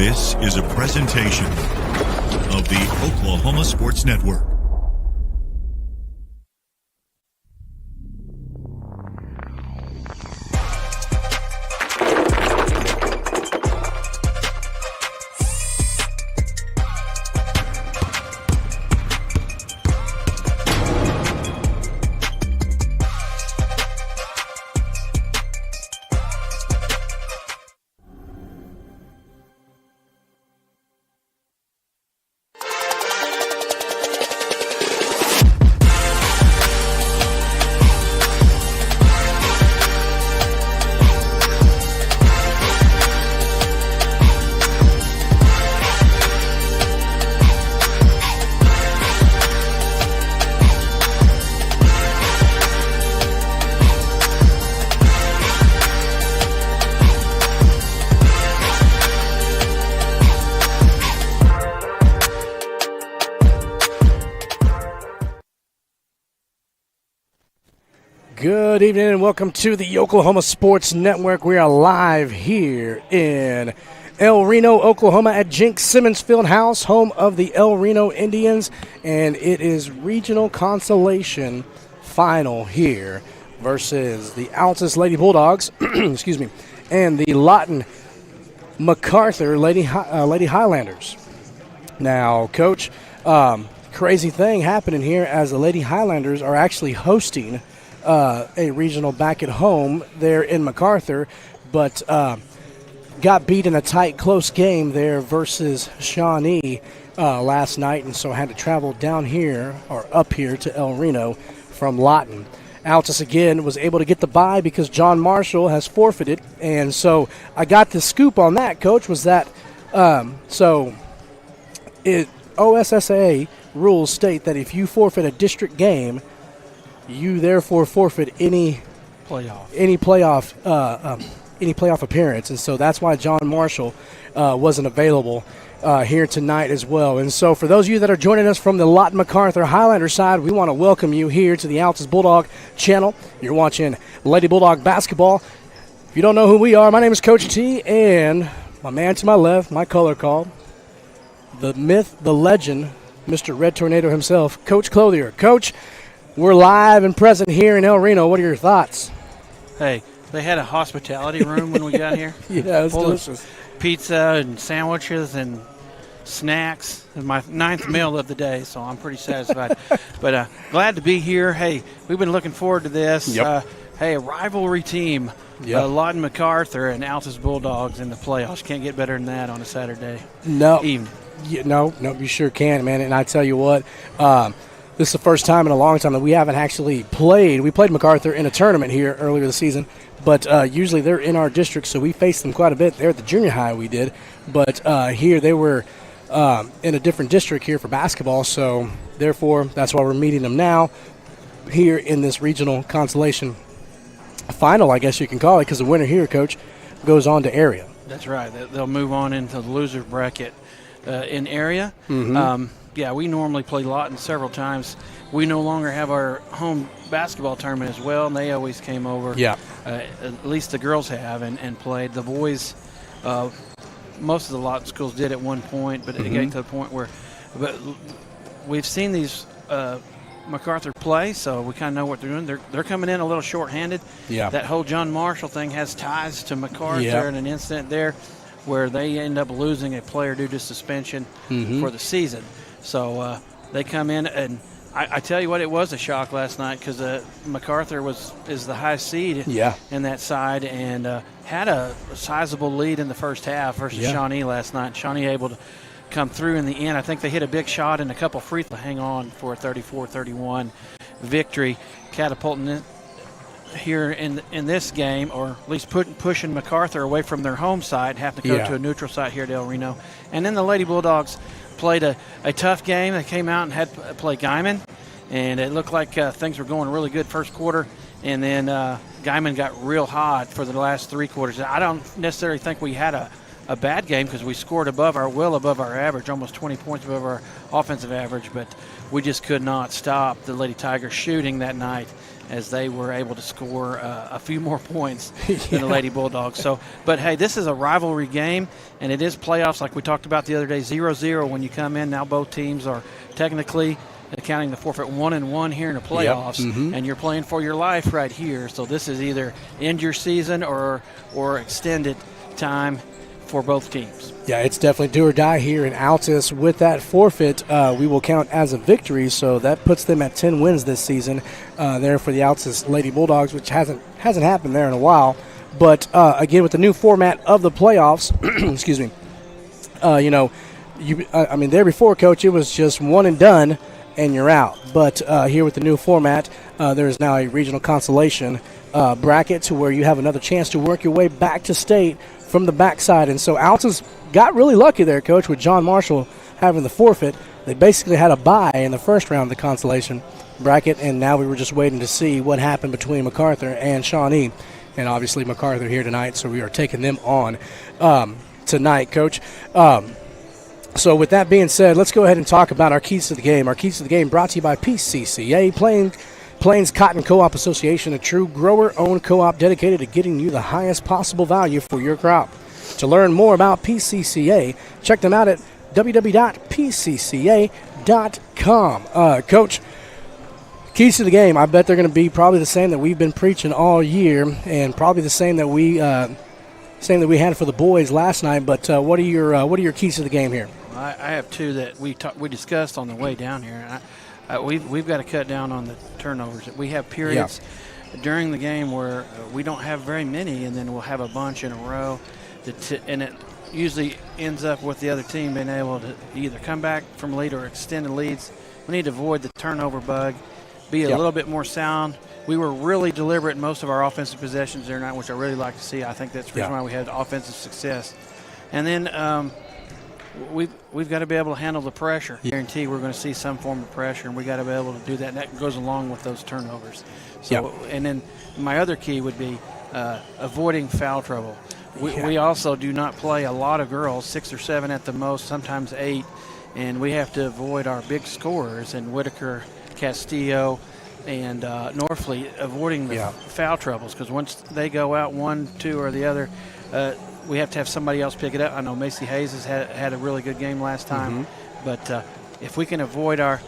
This is a presentation of the Oklahoma Sports Network. Good evening and welcome to the Oklahoma Sports Network. We are live here in El Reno, Oklahoma at Jinx Simmons Fieldhouse, home of the El Reno Indians, and it is regional consolation final here versus the Altus Lady Bulldogs, excuse me, and the Lawton Macarthur Lady Highlanders. Now, Coach, crazy thing happening here as the Lady Highlanders are actually hosting a regional back at home there in Macarthur, but got beat in a tight, close game there versus Shawnee last night, and so had to travel down here or up here to El Reno from Lawton. Altus again was able to get the bye because John Marshall has forfeited, and so I got the scoop on that, Coach, was that OSSAA rules state that if you forfeit a district game, you therefore forfeit any playoff appearance, and so that's why John Marshall wasn't available here tonight as well. And so for those of you that are joining us from the Lawton Macarthur Highlander side, we want to welcome you here to the Altus Bulldog channel. You're watching Lady Bulldog basketball. If you don't know who we are, my name is Coach T, and my man to my left, my color call, the myth, the legend, Mr. Red Tornado himself, Coach Clothier. Coach, we're live and present here in El Reno. What are your thoughts? Hey, they had a hospitality room when we got here. Yeah, it was delicious. Pizza and sandwiches and snacks. And my 9th meal of the day, so I'm pretty satisfied. But glad to be here. Hey, we've been looking forward to this. Yep. A rivalry team, Lawton Macarthur and Altus Bulldogs in the playoffs. Can't get better than that on a Saturday evening. No, you sure can, man. And I tell you what, this is the first time in a long time that we haven't actually played. We played Macarthur in a tournament here earlier this season, but usually they're in our district, so we faced them quite a bit. They're at the junior high we did, but here they were in a different district here for basketball, so therefore that's why we're meeting them now here in this regional consolation final, I guess you can call it, because the winner here, Coach, goes on to area. That's right. They'll move on into the loser bracket in area. Mm-hmm. We normally play Lawton several times. We no longer have our home basketball tournament as well, and they always came over. Yeah. At least the girls have and played. The boys, most of the Lawton schools did at one point, but it got to the point where we've seen these Macarthur play, so we kind of know what they're doing. They're coming in a little short-handed. Yeah. That whole John Marshall thing has ties to Macarthur and an incident there where they end up losing a player due to suspension for the season. So they come in, and I tell you what, it was a shock last night because Macarthur is the high seed in that side and had a sizable lead in the first half versus Shawnee last night. Shawnee able to come through in the end. I think they hit a big shot and a couple free throws to hang on for a 34-31 victory, catapulting it here in this game, or at least pushing Macarthur away from their home side, having to go to a neutral site here at El Reno. And then the Lady Bulldogs played a tough game. They came out and had to play Guyman, and it looked like things were going really good first quarter, and then Guyman got real hot for the last 3 quarters. I don't necessarily think we had a bad game because we scored above our average, almost 20 points above our offensive average, but we just could not stop the Lady Tigers shooting that night. as they were able to score a few more points than the Lady Bulldogs. So, but hey, this is a rivalry game, and it is playoffs like we talked about the other day, 0-0 when you come in. Now both teams are technically accounting the forfeit 1-1 here in the playoffs, and you're playing for your life right here. So this is either end your season or extended time for both teams. Yeah, it's definitely do or die here in Altus. With that forfeit, we will count as a victory, so that puts them at 10 wins this season there for the Altus Lady Bulldogs, which hasn't happened there in a while. But again, with the new format of the playoffs, excuse me, I mean, there before, Coach, it was just one and done, and you're out. But here with the new format, there is now a regional consolation bracket to where you have another chance to work your way back to state from the backside. And so Altus got really lucky there, Coach, with John Marshall having the forfeit. They basically had a bye in the first round of the consolation bracket, and now we were just waiting to see what happened between Macarthur and Shawnee. And obviously Macarthur here tonight, so we are taking them on tonight, Coach. So with that being said, let's go ahead and talk about our keys to the game. Our keys to the game brought to you by PCCA, Plains Cotton Co-op Association, a true grower-owned co-op dedicated to getting you the highest possible value for your crop. To learn more about PCCA, check them out at www.pcca.com. Coach, keys to the game, I bet they're going to be probably the same that we've been preaching all year, and probably the same that we had for the boys last night. But what are your keys to the game here? I have two that we discussed on the way down here. We've got to cut down on the turnovers. We have periods during the game where we don't have very many, and then we'll have a bunch in a row, and it usually ends up with the other team being able to either come back from lead or extend the leads. We need to avoid the turnover bug, be a little bit more sound. We were really deliberate in most of our offensive possessions there tonight, which I really like to see. I think that's the reason why we had offensive success. And then we've got to be able to handle the pressure. Guarantee we're going to see some form of pressure, and we got to be able to do that. And that goes along with those turnovers. So, and then my other key would be avoiding foul trouble. We also do not play a lot of girls, 6 or 7 at the most, sometimes 8, and we have to avoid our big scorers in Whitaker, Castillo, and Norfleet, avoiding the foul troubles, because once they go out 1, 2, or the other, we have to have somebody else pick it up. I know Macy Hayes has had a really good game last time, but if we can avoid our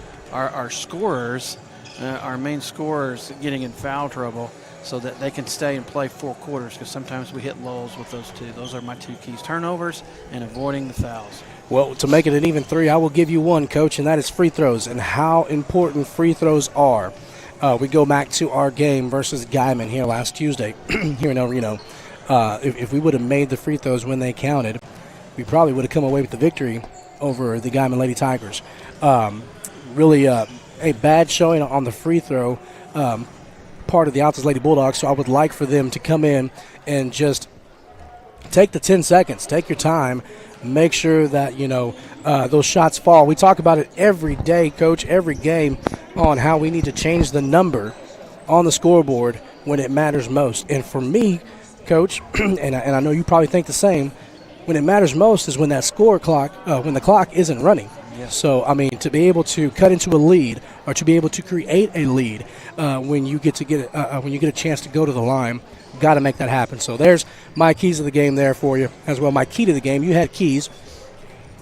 scorers, our main scorers getting in foul trouble, so that they can stay and play 4 quarters, because sometimes we hit lulls with those two. Those are my 2 keys, turnovers and avoiding the fouls. Well, to make it an even 3, I will give you one, Coach, and that is free throws and how important free throws are. We go back to our game versus Guyman here last Tuesday here in El Reno. If we would have made the free throws when they counted, we probably would have come away with the victory over the Guyman Lady Tigers. Really a bad showing on the free throw part of the Altus Lady Bulldogs, so I would like for them to come in and just take the 10 seconds, take your time, make sure that, those shots fall. We talk about it every day, Coach, every game, on how we need to change the number on the scoreboard when it matters most. And for me, Coach, and I know you probably think the same, when it matters most is when that when the clock isn't running. Yes. So, I mean, to be able to cut into a lead or to be able to create a lead when you get a chance to go to the line, got to make that happen. So there's my keys of the game there for you as well. My key to the game, you had keys.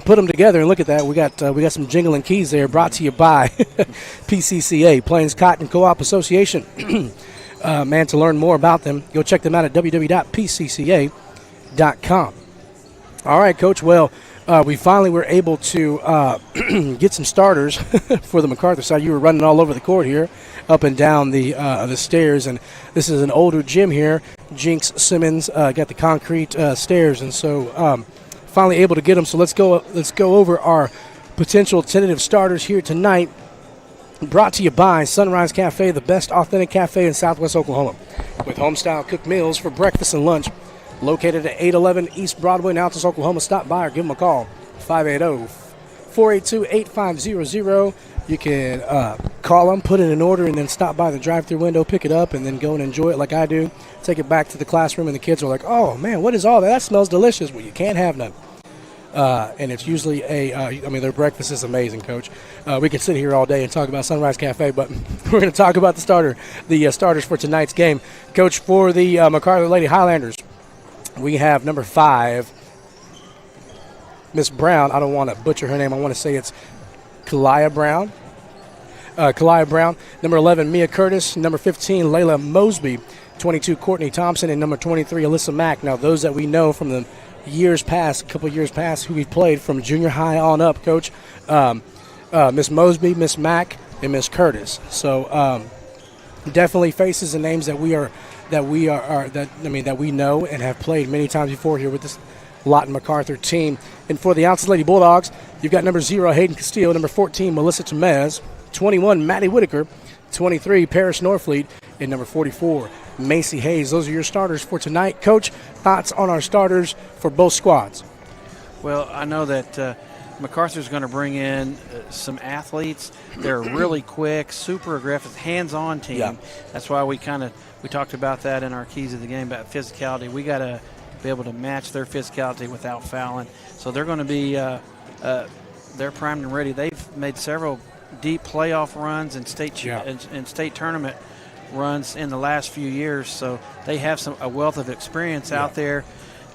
Put them together and look at that. We got some jingling keys there, brought to you by PCCA, Plains Cotton Co-op Association. Man, to learn more about them, go check them out at www.pcca.com. All right, Coach. Well, we finally were able to get some starters for the Macarthur side. You were running all over the court here, up and down the stairs, and this is an older gym here. Jinx Simmons got the concrete stairs, and so finally able to get them. So let's go over our potential tentative starters here tonight. Brought to you by Sunrise Cafe, the best authentic cafe in Southwest Oklahoma, with home-style cooked meals for breakfast and lunch. Located at 811 East Broadway in Altus, Oklahoma. Stop by or give them a call, 580-482-8500. You can call them, put in an order, and then stop by the drive-thru window, pick it up, and then go and enjoy it like I do. Take it back to the classroom, and the kids are like, oh, man, what is all that? That smells delicious. Well, you can't have none. And it's usually their breakfast is amazing, Coach. We could sit here all day and talk about Sunrise Cafe, but we're going to talk about the starters for tonight's game. Coach, for the Macarthur Lady Highlanders, we have number 5, Miss Brown. I don't want to butcher her name. I want to say it's Kalia Brown. Number 11, Mia Curtis. Number 15, Layla Mosby. 22, Courtney Thompson. And number 23, Alyssa Mack. Now, those that we know from the couple years past, who we've played from junior high on up, Coach, Miss Mosby, Miss Mack, and Miss Curtis. So definitely faces and names that we know and have played many times before here with this Lawton Macarthur team. And for the Altus Lady Bulldogs, you've got number 0, Hayden Castillo, number 14, Melissa Temez, 21, Maddie Whitaker, 23, Paris Norfleet, and number 44, Macy Hayes. Those are your starters for tonight. Coach, thoughts on our starters for both squads? Well, I know that MacArthur's going to bring in some athletes. They're really quick, super aggressive, hands-on team. Yeah. That's why we talked about that in our keys of the game about physicality. We got to be able to match their physicality without fouling. So they're going to be they're primed and ready. They've made several deep playoff runs and state tournament runs in the last few years. So they have a wealth of experience out there.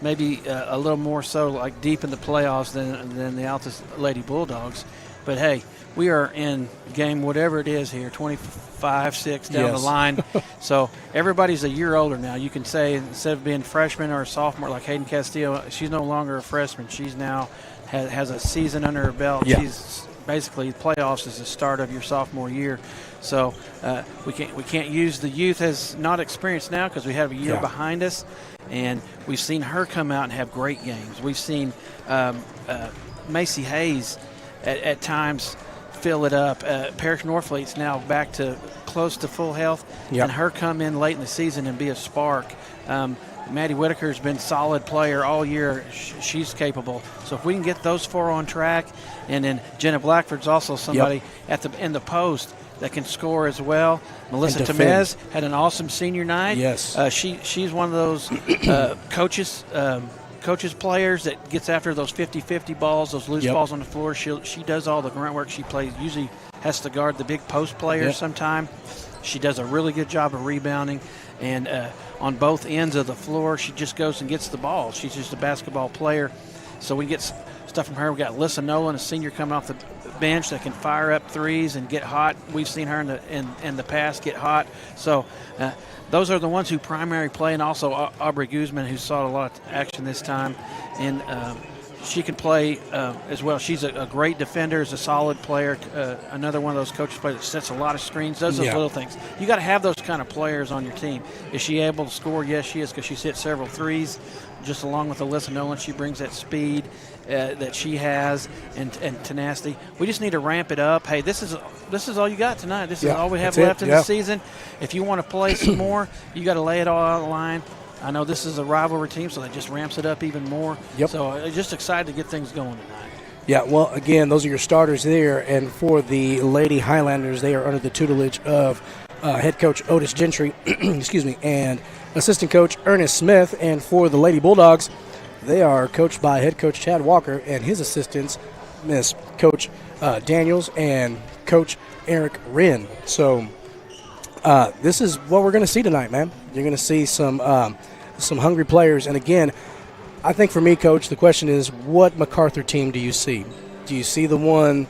Maybe a little more so like deep in the playoffs than the Altus Lady Bulldogs. But, hey, we are in game whatever it is here, 25-6 down the line. So everybody's a year older now. You can say instead of being freshman or a sophomore like Hayden Castillo, she's no longer a freshman. She's now has a season under her belt. Yeah. She's basically playoffs is the start of your sophomore year. So we can't use the youth as not experienced now because we have a year behind us. And we've seen her come out and have great games. We've seen Macy Hayes at times fill it up. Paris Norfleet's now back to close to full health, and her come in late in the season and be a spark. Maddie Whitaker's been solid player all year. She's capable. So if we can get those 4 on track, and then Jenna Blackford's also somebody in the post that can score as well. Melissa Temez had an awesome senior night. Yes. She's one of those coaches players that gets after those 50-50 balls, those loose balls on the floor. She does all the grunt work. She plays, usually has to guard the big post players sometime. She does a really good job of rebounding. And on both ends of the floor, she just goes and gets the ball. She's just a basketball player. So we get stuff from her. We got Lissa Nolan, a senior coming off the bench that can fire up threes and get hot. We've seen her in the past get hot. So those are the ones who primary play, and also Aubrey Guzman, who saw a lot of action this time. And she can play as well. She's a great defender, is a solid player. Another one of those coaches players that sets a lot of screens, does those little things. You got to have those kind of players on your team. Is she able to score? Yes, she is, because she's hit several threes. Just along with Alyssa Nolan, she brings that speed that she has and tenacity. We just need to ramp it up. Hey, this is all you got tonight. This is all we have left in the season. If you want to play some more, you got to lay it all out on the line. I know this is a rivalry team, so that just ramps it up even more. So just excited to get things going tonight. Yeah, well, again, those are your starters there. And for the Lady Highlanders, they are under the tutelage of head coach Otis Gentry, and assistant coach Ernest Smith. And for the Lady Bulldogs, they are coached by head coach Chad Walker and his assistants, Miss Coach Daniels and Coach Eric Wren. So this is what we're going to see tonight, man. You're going to see some hungry players. And again, I think for me, Coach, the question is, what Macarthur team do you see? Do you see the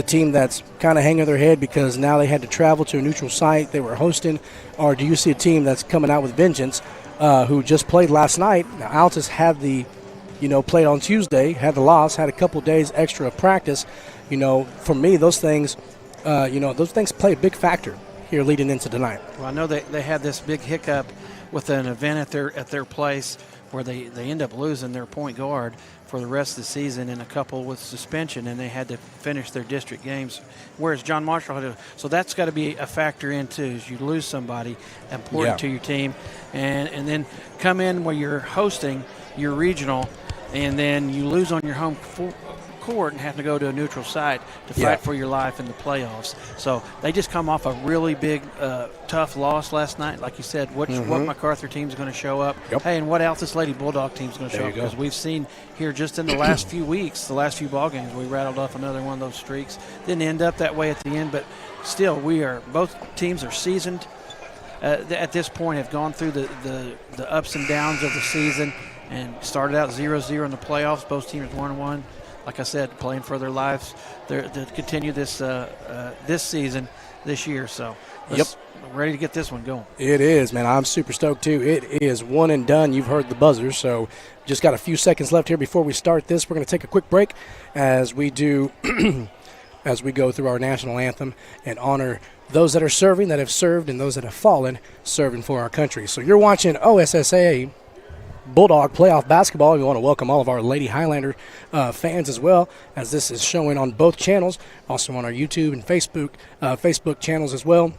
team that's kind of hanging their head because now they had to travel to a neutral site they were hosting, or do you see a team that's coming out with vengeance who just played last night? Now, Altus had played on Tuesday, had the loss, had a couple days extra of practice. For me, those things play a big factor here leading into tonight. Well, I know they had this big hiccup with an event at their place where they end up losing their point guard for the rest of the season, and a couple with suspension, and they had to finish their district games, whereas John Marshall had to. So that's got to be a factor in too, is you lose somebody important to your team, and then come in where you're hosting your regional, and then you lose on your home court and having to go to a neutral site to fight for your life in the playoffs. So they just come off a really big, tough loss last night. Like you said, what Macarthur team is going to show up? Yep. Hey, and what Altus Lady Bulldog team is going to show up? Because we've seen here just in the last few weeks, the last few ball games, we rattled off another one of those streaks. Didn't end up that way at the end, but still, both teams are seasoned. At this point, have gone through the ups and downs of the season and started out 0-0 in the playoffs. Both teams 1-1. Like I said, playing for their lives to continue this season this year. So, ready to get this one going. It is, man. I'm super stoked, too. It is one and done. You've heard the buzzer, so just got a few seconds left here before we start this. We're going to take a quick break as we do as we go through our national anthem and honor those that are serving, that have served, and those that have fallen, serving for our country. So you're watching OSSA Bulldog playoff basketball. We want to welcome all of our Lady Highlander fans as well, as this is showing on both channels, also on our YouTube and Facebook channels as well.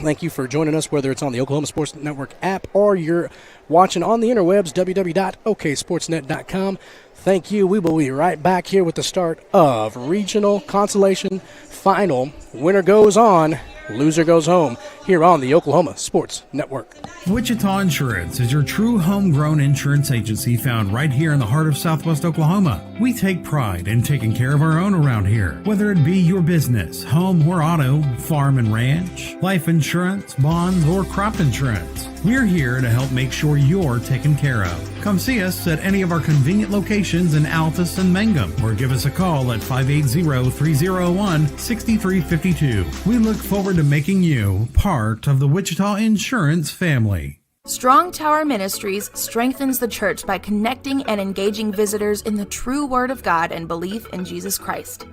Thank you for joining us, whether it's on the Oklahoma Sports Network app or you're watching on the interwebs, www.oksportsnet.com. Thank you. We will be right back here with the start of Regional Consolation Final. Winner goes on, loser goes home, here on the Oklahoma Sports Network. Wichita Insurance is your true homegrown insurance agency found right here in the heart of Southwest Oklahoma. We take pride in taking care of our own around here, whether it be your business, home or auto, farm and ranch, life insurance, bonds, or crop insurance. We're here to help make sure you're taken care of. Come see us at any of our convenient locations in Altus and Mangum, or give us a call at 580-301-6352. We look forward to making you part of the Wichita Insurance family. Strong Tower Ministries strengthens the church by connecting and engaging visitors in the true Word of God and belief in Jesus Christ.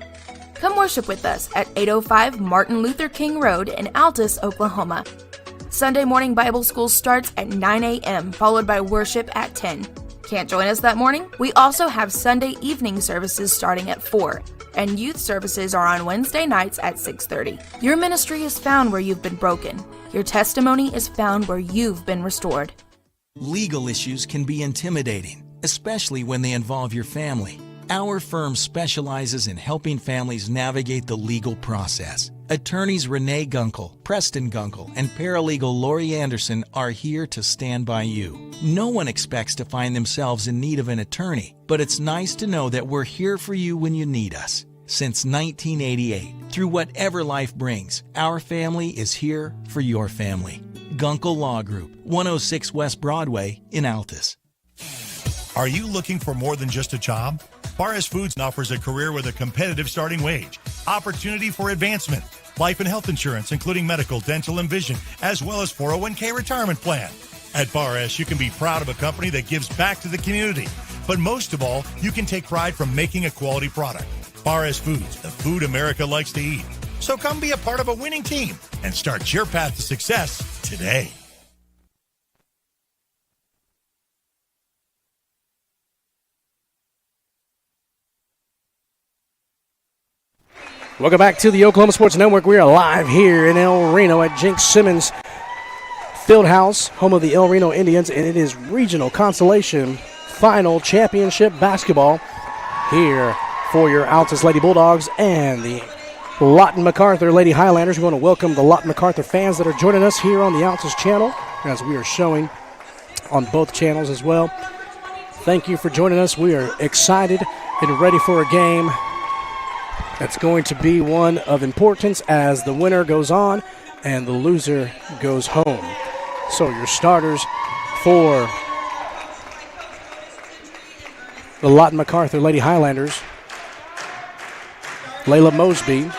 Come worship with us at 805 Martin Luther King Road in Altus, Oklahoma. Sunday morning Bible school starts at 9 a.m., followed by worship at 10. Can't join us that morning? We also have Sunday evening services starting at 4, and youth services are on Wednesday nights at 6:30. Your ministry is found where you've been broken. Your testimony is found where you've been restored. Legal issues can be intimidating, especially when they involve your family. Our firm specializes in helping families navigate the legal process. Attorneys Renee Gunkel, Preston Gunkel, and paralegal Lori Anderson are here to stand by you. No one expects to find themselves in need of an attorney, but it's nice to know that we're here for you when you need us. Since 1988, through whatever life brings, our family is here for your family. Gunkel Law Group, 106 West Broadway in Altus. Are you looking for more than just a job? Barres Foods offers a career with a competitive starting wage, opportunity for advancement, life and health insurance, including medical, dental, and vision, as well as 401k retirement plan. At Barres, you can be proud of a company that gives back to the community. But most of all, you can take pride from making a quality product. Barres Foods, the food America likes to eat. So come be a part of a winning team and start your path to success today. Welcome back to the Oklahoma Sports Network. We are live here in El Reno at Jinx Simmons Fieldhouse, home of the El Reno Indians, and it is Regional Consolation Final Championship Basketball here for your Altus Lady Bulldogs and the Lawton Macarthur Lady Highlanders. We want to welcome the Lawton Macarthur fans that are joining us here on the Altus channel, as we are showing on both channels as well. Thank you for joining us. We are excited and ready for a game that's going to be one of importance as the winner goes on and the loser goes home. So your starters for the Lawton Macarthur Lady Highlanders: Layla Mosby,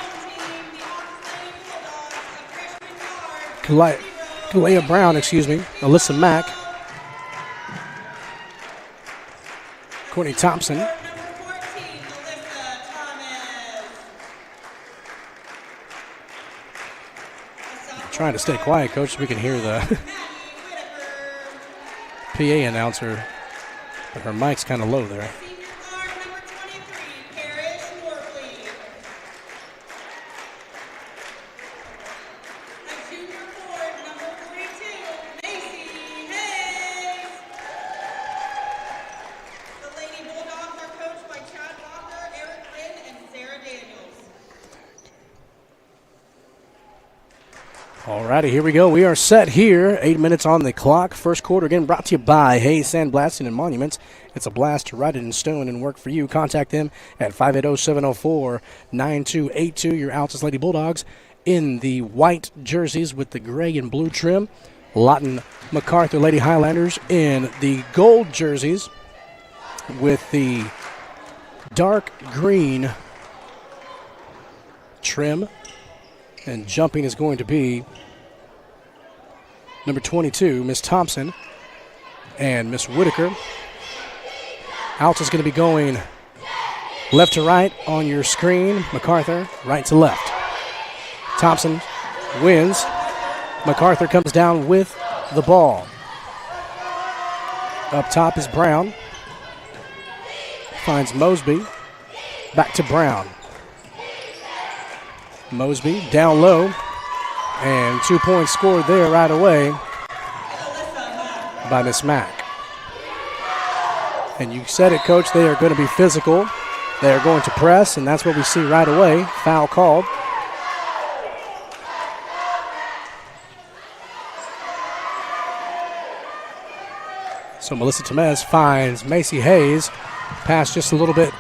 Kalea Brown, Alyssa Mack, Courtney Thompson, trying to stay quiet, Coach, so we can hear the PA announcer, but her mic's kind of low there. Alrighty, here we go. We are set here. 8 minutes on the clock. First quarter again brought to you by Hayes Sandblasting and Monuments. It's a blast to write it in stone and work for you. Contact them at 580-704-9282. Your Altus Lady Bulldogs in the white jerseys with the gray and blue trim. Lawton Macarthur Lady Highlanders in the gold jerseys with the dark green trim. And jumping is going to be number 22, Miss Thompson, and Miss Whitaker. Altus is going to be going left to right on your screen. Macarthur, right to left. Thompson wins. Macarthur comes down with the ball. Up top is Brown. Finds Mosby. Back to Brown. Mosby down low, and 2 points scored there right away by Miss Mack. And you said it, Coach, they are going to be physical. They are going to press, and that's what we see right away. Foul called. So Melissa Temez finds Macy Hayes. Pass just a little bit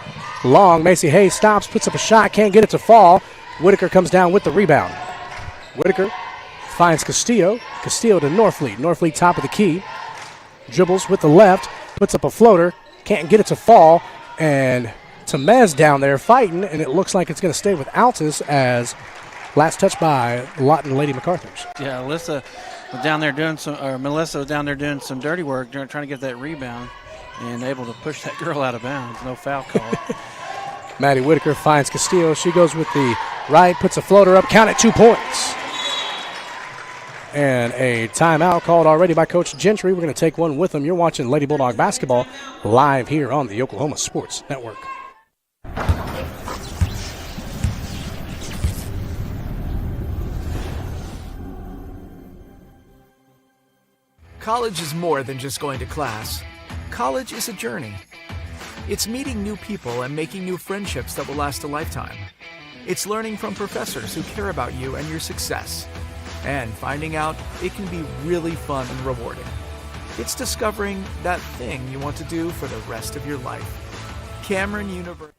long. Macy Hayes stops, puts up a shot, can't get it to fall. Whitaker comes down with the rebound. Whitaker finds Castillo. Castillo to Norfleet. Norfleet top of the key. Dribbles with the left. Puts up a floater. Can't get it to fall. And Temez down there fighting. And it looks like it's going to stay with Altus as last touch by Lawton Lady Macarthur's. Yeah, Melissa was down there doing some dirty work, trying to get that rebound and able to push that girl out of bounds. No foul call. Maddie Whitaker finds Castillo. She goes with the right, puts a floater up, count it, 2 points. And a timeout called already by Coach Gentry. We're going to take one with them. You're watching Lady Bulldog basketball live here on the Oklahoma Sports Network. College is more than just going to class. College is a journey. It's meeting new people and making new friendships that will last a lifetime. It's learning from professors who care about you and your success. And finding out it can be really fun and rewarding. It's discovering that thing you want to do for the rest of your life. Cameron University.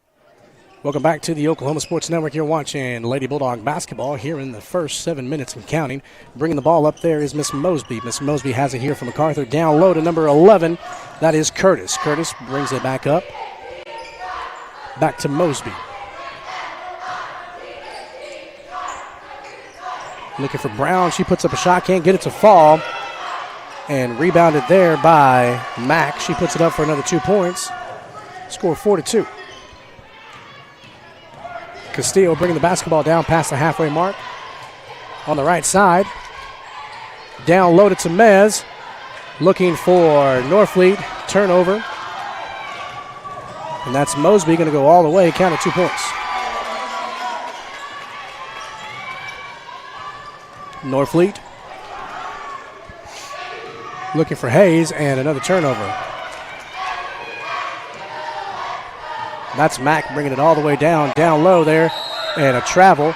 Welcome back to the Oklahoma Sports Network. You're watching Lady Bulldog basketball here in the first 7 minutes and counting. Bringing the ball up there is Miss Mosby. Miss Mosby has it here from Macarthur. Down low to number 11. That is Curtis. Curtis brings it back up. Back to Mosby. Looking for Brown. She puts up a shot. Can't get it to fall. And rebounded there by Mack. She puts it up for another 2 points. Score 4-2. Castillo bringing the basketball down past the halfway mark. On the right side. Down low to Temez. Looking for Norfleet. Turnover. And that's Mosby going to go all the way. Counted 2 points. Norfleet. Looking for Hayes and another turnover. That's Mack bringing it all the way down low there, and a travel.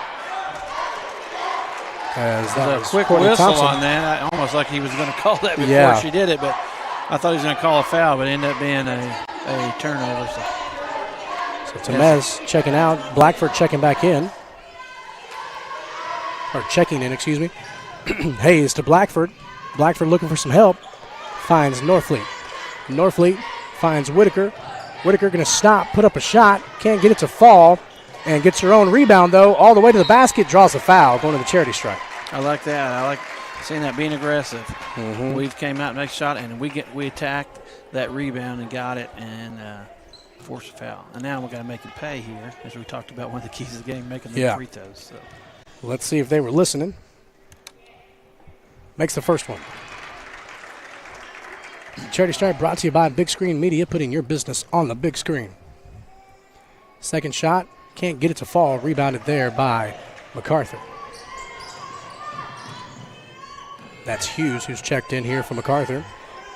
As that was a quick Courtney whistle Thompson. on that, almost like he was going to call that before she did it, but I thought he was going to call a foul, but it ended up being a turnover. So Temez checking out, Blackford checking back in. Or checking in, excuse me. Hayes to Blackford. Blackford looking for some help. Finds Norfleet. Norfleet finds Whitaker. Whitaker going to stop, put up a shot. Can't get it to fall. And gets her own rebound, though, all the way to the basket. Draws a foul, going to the charity stripe. I like that. I like seeing that, being aggressive. Mm-hmm. We came out, next shot, and we attacked that rebound and got it and forced a foul. And now we got to make it pay here, as we talked about. One of the keys of the game, making the free throws. So. Let's see if they were listening. Makes the first one. Charity Stripe brought to you by Big Screen Media, putting your business on the big screen. Second shot, can't get it to fall. Rebounded there by Macarthur. That's Hughes who's checked in here for Macarthur.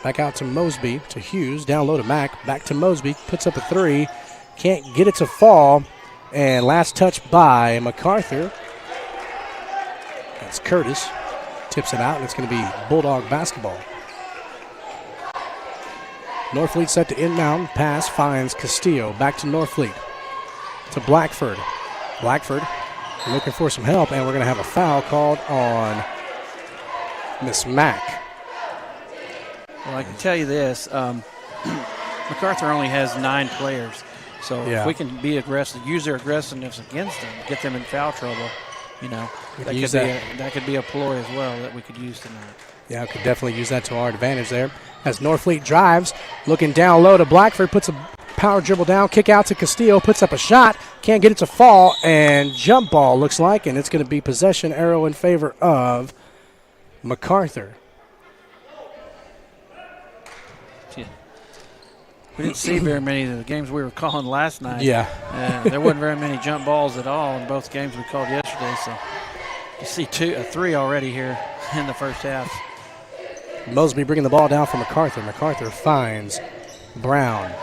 Back out to Mosby, to Hughes, down low to Mack, back to Mosby, puts up a three. Can't get it to fall. And last touch by Macarthur. That's Curtis. Tips it out, and it's going to be Bulldog basketball. Norfleet set to inbound. Pass finds Castillo. Back to Norfleet. To Blackford. Blackford looking for some help, and we're going to have a foul called on Miss Mack. Well, I can tell you this. Macarthur only has 9 players. So if we can be aggressive, use their aggressiveness against them, get them in foul trouble, that could be a ploy as well that we could use tonight. Yeah, we could definitely use that to our advantage there. As Norfleet drives, looking down low to Blackford, puts a power dribble down, kick out to Castillo, puts up a shot, can't get it to fall, and jump ball looks like, and it's going to be possession arrow in favor of Macarthur. We didn't see very many of the games we were calling last night. Yeah. There wasn't very many jump balls at all in both games we called yesterday. So you see 3 already here in the first half. Mosby bringing the ball down for Macarthur. Macarthur finds Brown.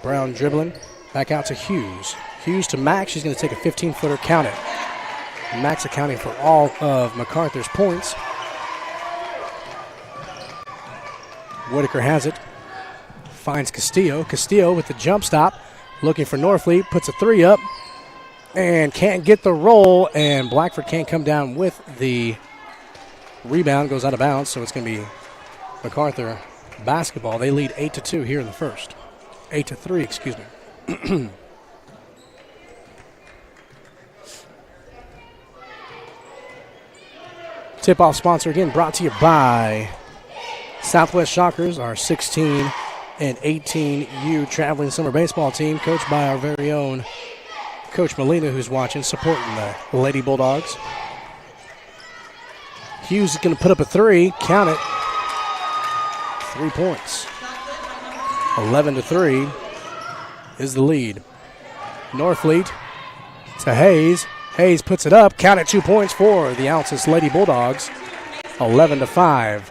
Brown dribbling. Back out to Hughes. Hughes to Mack. She's going to take a 15-footer, count it. Mack's accounting for all of Macarthur's points. Whitaker has it. Finds Castillo. Castillo with the jump stop. Looking for Norfleet. Puts a 3 up. And can't get the roll. And Blackford can't come down with the rebound. Goes out of bounds. So it's going to be Macarthur basketball. They lead 8-2 here in the first. 8-3, excuse me. Tip-off sponsor again brought to you by Southwest Shockers, our 16 and 18U traveling summer baseball team, coached by our very own Coach Molina, who's watching, supporting the Lady Bulldogs. Hughes is going to put up a 3. Count it. 3 points. 11-3 is the lead. Norfleet to Hayes. Hayes puts it up. Count it. 2 points for the Altus Lady Bulldogs. 11-5.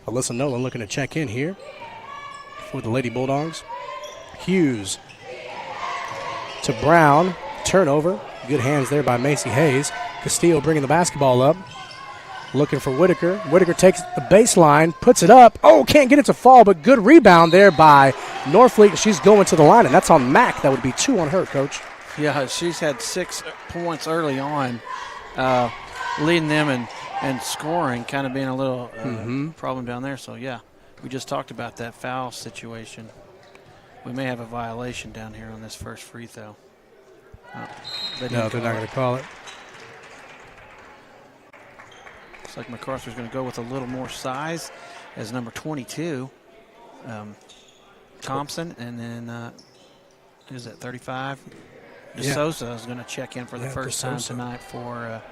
Alyssa Nolan looking to check in here for the Lady Bulldogs. Hughes to Brown. Turnover. Good hands there by Macy Hayes. Castillo bringing the basketball up. Looking for Whitaker. Whitaker takes the baseline, puts it up. Oh, can't get it to fall, but good rebound there by Norfleet. She's going to the line, and that's on Mack. That would be 2 on her, Coach. Yeah, she's had 6 points early on, leading them and scoring, kind of being a little problem down there. So, yeah, we just talked about that foul situation. We may have a violation down here on this first free throw. No, they're not going to call it. Looks like Macarthur's going to go with a little more size as number 22, Thompson, and then who's that, 35? DeSosa is going to check in for the first time tonight for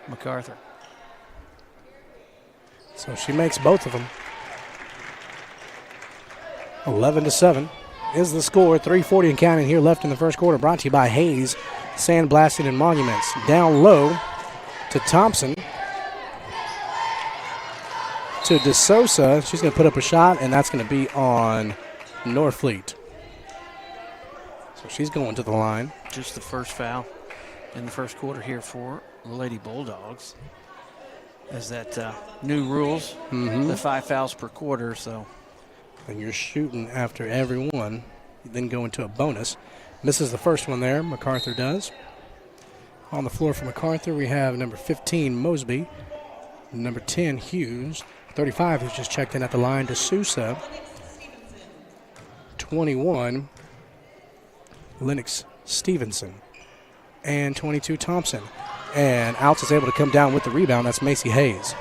Macarthur. So she makes both of them. 11-7 is the score. 3:40 and counting here left in the first quarter. Brought to you by Hayes Sandblasting and Monuments. Down low to Thompson. To DeSosa. She's going to put up a shot, and that's going to be on Norfleet. So she's going to the line. Just the first foul in the first quarter here for the Lady Bulldogs. As that new rules, the 5 fouls per quarter. So, and you're shooting after every one. You then go into a bonus. Misses the first one there. Macarthur does. On the floor for Macarthur, we have number 15, Mosby. Number 10, Hughes. 35, who's just checked in at the line, D'Souza. 21, Lennox Stevenson. And 22, Thompson. And Altus is able to come down with the rebound. That's Macy Hayes.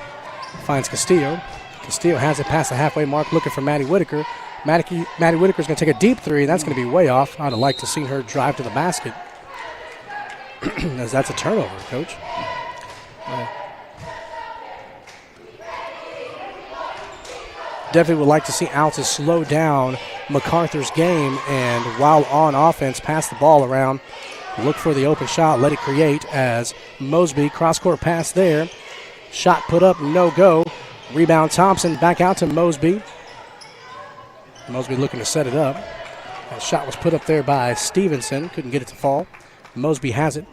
Finds Castillo. Castillo has it past the halfway mark, looking for Maddie Whitaker. Maddie Whitaker's going to take a deep 3, and that's going to be way off. I'd have liked to see her drive to the basket. As that's a turnover, Coach. Definitely would like to see Altus slow down Macarthur's game, and while on offense, pass the ball around. Look for the open shot, let it create as Mosby, cross-court pass there. Shot put up, no go. Rebound Thompson, back out to Mosby. Mosby looking to set it up. That shot was put up there by Stevenson, couldn't get it to fall. Mosby has it,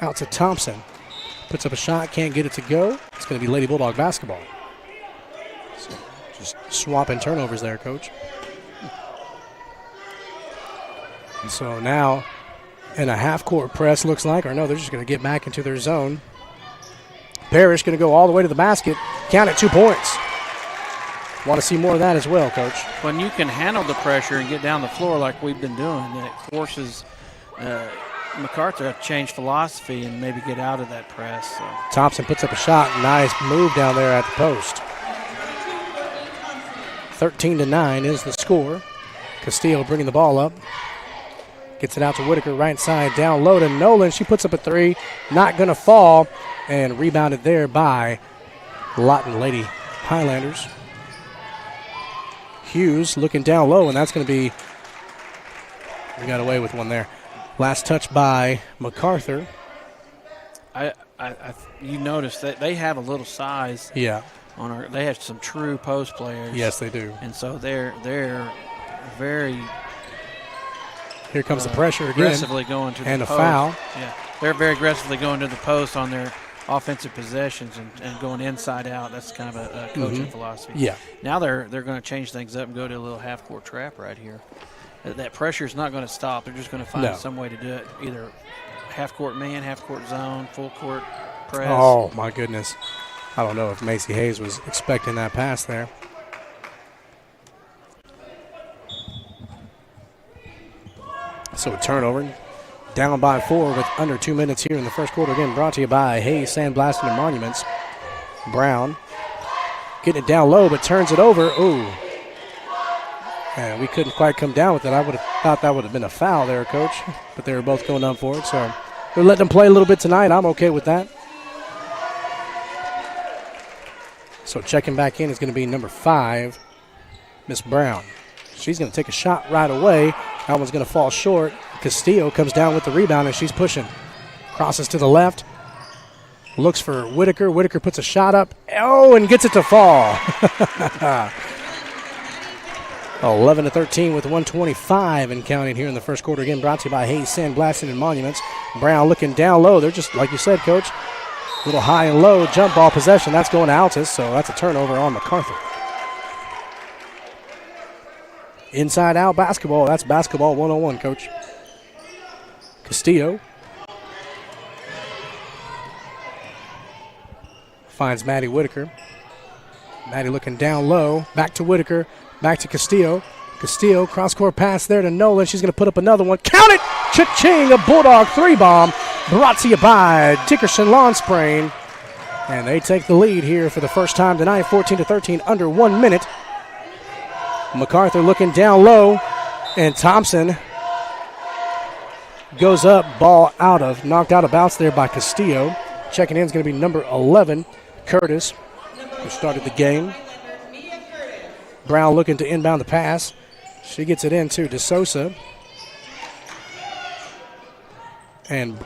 out to Thompson. puts up a shot, can't get it to go. It's going to be Lady Bulldog basketball. So just swapping turnovers there, Coach. And so now in a half-court press, looks like, or no, they're just going to get back into their zone. Parrish going to go all the way to the basket. Count it, 2 points. Want to see more of that as well, Coach. When you can handle the pressure and get down the floor like we've been doing, then it forces Macarthur to change philosophy and maybe get out of that press. So. Thompson puts up a shot. Nice move down there at the post. 13-9 is the score. Castillo bringing the ball up. Gets it out to Whitaker, right side, down low to Nolan. She puts up a 3. Not going to fall. And rebounded there by Lawton Lady Highlanders. Hughes looking down low, and that's going to be, we got away with one there. Last touch by Macarthur. You notice that they have a little size. Yeah. They have some true post players. Yes, they do. And so they're very. Here comes the pressure again. Aggressively going to the and post. A foul. Yeah, they're very aggressively going to the post on their offensive possessions and going inside out. That's kind of a coaching philosophy. Yeah. Now they're going to change things up and go to a little half-court trap right here. That pressure is not going to stop. They're just going to find some way to do it, either half-court man, half-court zone, full-court press. Oh, my goodness. I don't know if Macy Hayes was expecting that pass there. So a turnover. Down by 4 with under 2 minutes here in the first quarter. Again, brought to you by Hayes Sandblasting and Monuments. Brown getting it down low, but turns it over. Ooh. And we couldn't quite come down with it. I would have thought that would have been a foul there, Coach. But they were both going up for it. So we're letting them play a little bit tonight. I'm okay with that. So checking back in is going to be number 5, Miss Brown. She's going to take a shot right away. That one's going to fall short. Castillo comes down with the rebound, and she's pushing. Crosses to the left. Looks for Whitaker. Whitaker puts a shot up. Oh, and gets it to fall. 11-13 with 1:25 and counting here in the first quarter. Again, brought to you by Hayes Sandblasting and Monuments. Brown looking down low. They're just, like you said, Coach, a little high and low jump ball possession. That's going to Altus, so that's a turnover on Macarthur. Inside out basketball. That's basketball 101, Coach. Castillo finds Maddie Whitaker. Maddie looking down low. Back to Whitaker. Back to Castillo. Castillo, cross-court pass there to Nolan. She's going to put up another one. Count it! Cha-ching! A Bulldog 3-bomb. Brought to you by Dickerson Lawn Spraying. And they take the lead here for the first time tonight, 14-13, under 1 minute. Macarthur looking down low. And Thompson goes up, ball knocked out of bounds there by Castillo. Checking in is going to be number 11, Curtis, who started the game. Brown looking to inbound the pass. She gets it into DeSosa. And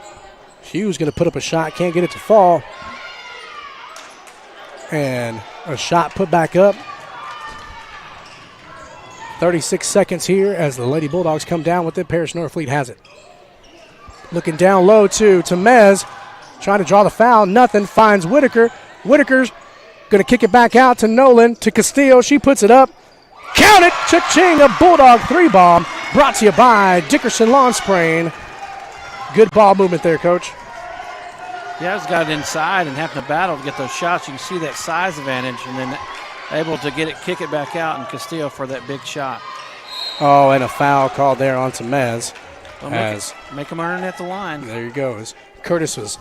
Hughes going to put up a shot, can't get it to fall. And a shot put back up. 36 seconds here as the Lady Bulldogs come down with it. Parrish Norfleet has it. Looking down low to Mez. Trying to draw the foul. Nothing. Finds Whitaker. Whitaker's going to kick it back out to Nolan. To Castillo. She puts it up. Count it. Cha-ching. A Bulldog 3-bomb. Brought to you by Dickerson Lawn Spraying. Good ball movement there, Coach. Yeah, it's got it inside and having to battle to get those shots. You can see that size advantage, and then able to kick it back out, and Castillo for that big shot. Oh, and a foul called there onto Mez. Well, make him earn it at the line. There you go. As Curtis was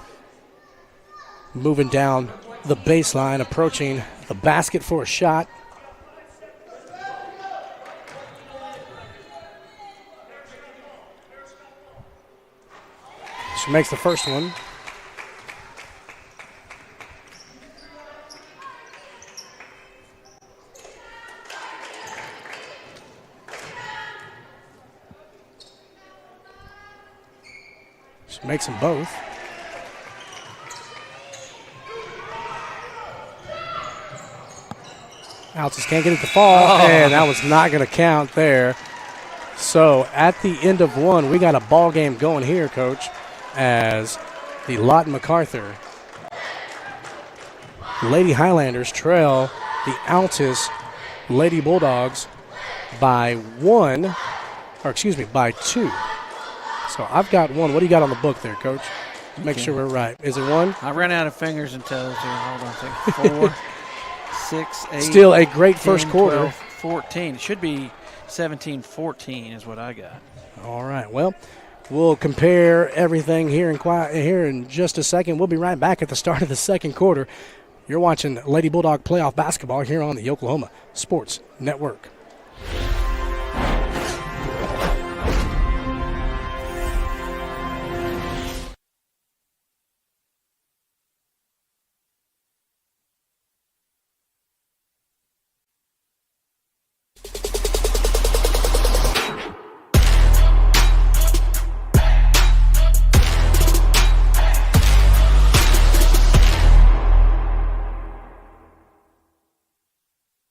moving down the baseline, approaching the basket for a shot. She makes the first one. She makes them both. Altus can't get it to fall, and that was not going to count there. So at the end of one, we got a ball game going here, Coach, as the Lawton Macarthur Lady Highlanders trail the Altus Lady Bulldogs by by 2. So I've got 1. What do you got on the book there, Coach? Make sure we're right. Is it 1? I ran out of fingers and toes here. Hold on a second. 4, 6, 8. Still a great 10, first quarter. 12, 14. It should be 17-14 is what I got. All right. Well, we'll compare everything here in just a second. We'll be right back at the start of the second quarter. You're watching Lady Bulldog playoff basketball here on the Oklahoma Sports Network.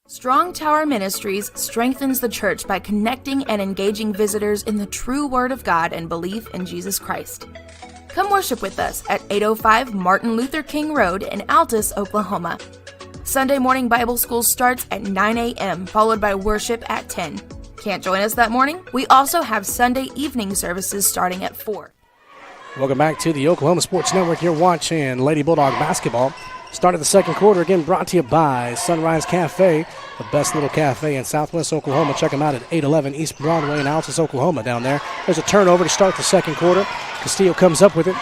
Strong Tower Ministries strengthens the church by connecting and engaging visitors in the true Word of God and belief in Jesus Christ. Come worship with us at 805 Martin Luther King Road in Altus, Oklahoma. Sunday morning Bible school starts at 9 a.m., followed by worship at 10. Can't join us that morning? We also have Sunday evening services starting at 4. Welcome back to the Oklahoma Sports Network. You're watching Lady Bulldog basketball. Start of the second quarter, again brought to you by Sunrise Cafe, the best little cafe in Southwest Oklahoma. Check them out at 811 East Broadway in Altus, Oklahoma down there. There's a turnover to start the second quarter. Castillo comes up with it.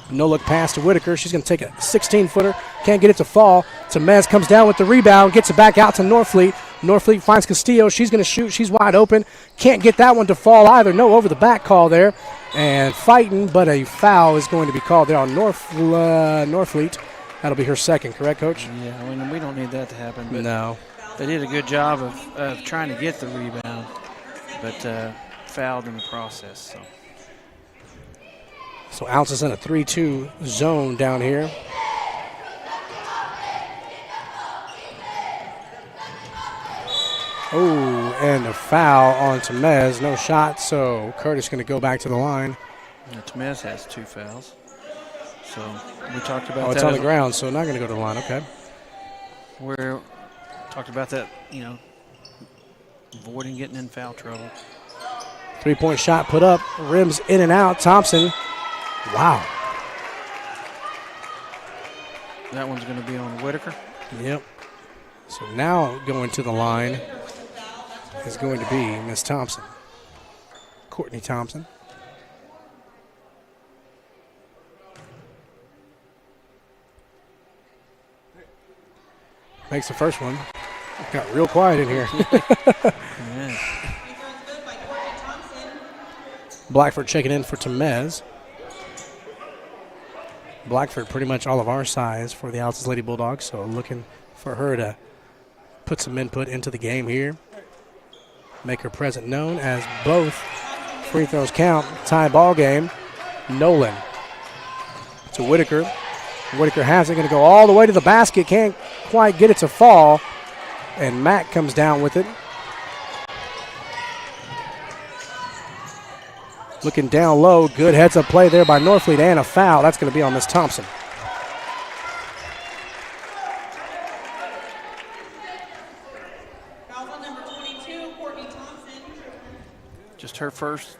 No-look pass to Whitaker. She's going to take a 16-footer. Can't get it to fall. Temez comes down with the rebound, gets it back out to Norfleet. Norfleet finds Castillo. She's going to shoot. She's wide open. Can't get that one to fall either. No over-the-back call there. And fighting, but a foul is going to be called there on Norfleet. That'll be her second, correct, Coach? Yeah, I mean, we don't need that to happen. But no. They did a good job of trying to get the rebound, but fouled in the process. So Altus in a 3-2 zone down here. Oh, and a foul on Temez. No shot, so Curtis going to go back to the line. Temez has 2 fouls. So we talked about that. Oh, it's on the ground, so not going to go to the line. Okay. We talked about that, avoiding getting in foul trouble. 3-point shot put up, rims in and out. Thompson, wow. That one's going to be on Whitaker. Yep. So now going to the line is going to be Miss Thompson, Courtney Thompson. Makes the first one. Got real quiet in here. Yeah. Blackford checking in for Temez. Blackford pretty much all of our size for the Altus Lady Bulldogs, so looking for her to put some input into the game here. Make her present known as both free throws count. Tie ball game. Nolan to Whitaker. Whitaker has it, going to go all the way to the basket. Can't quite get it to fall. And Mack comes down with it. Looking down low. Good heads-up play there by Norfleet and a foul. That's going to be on Miss Thompson. Just her first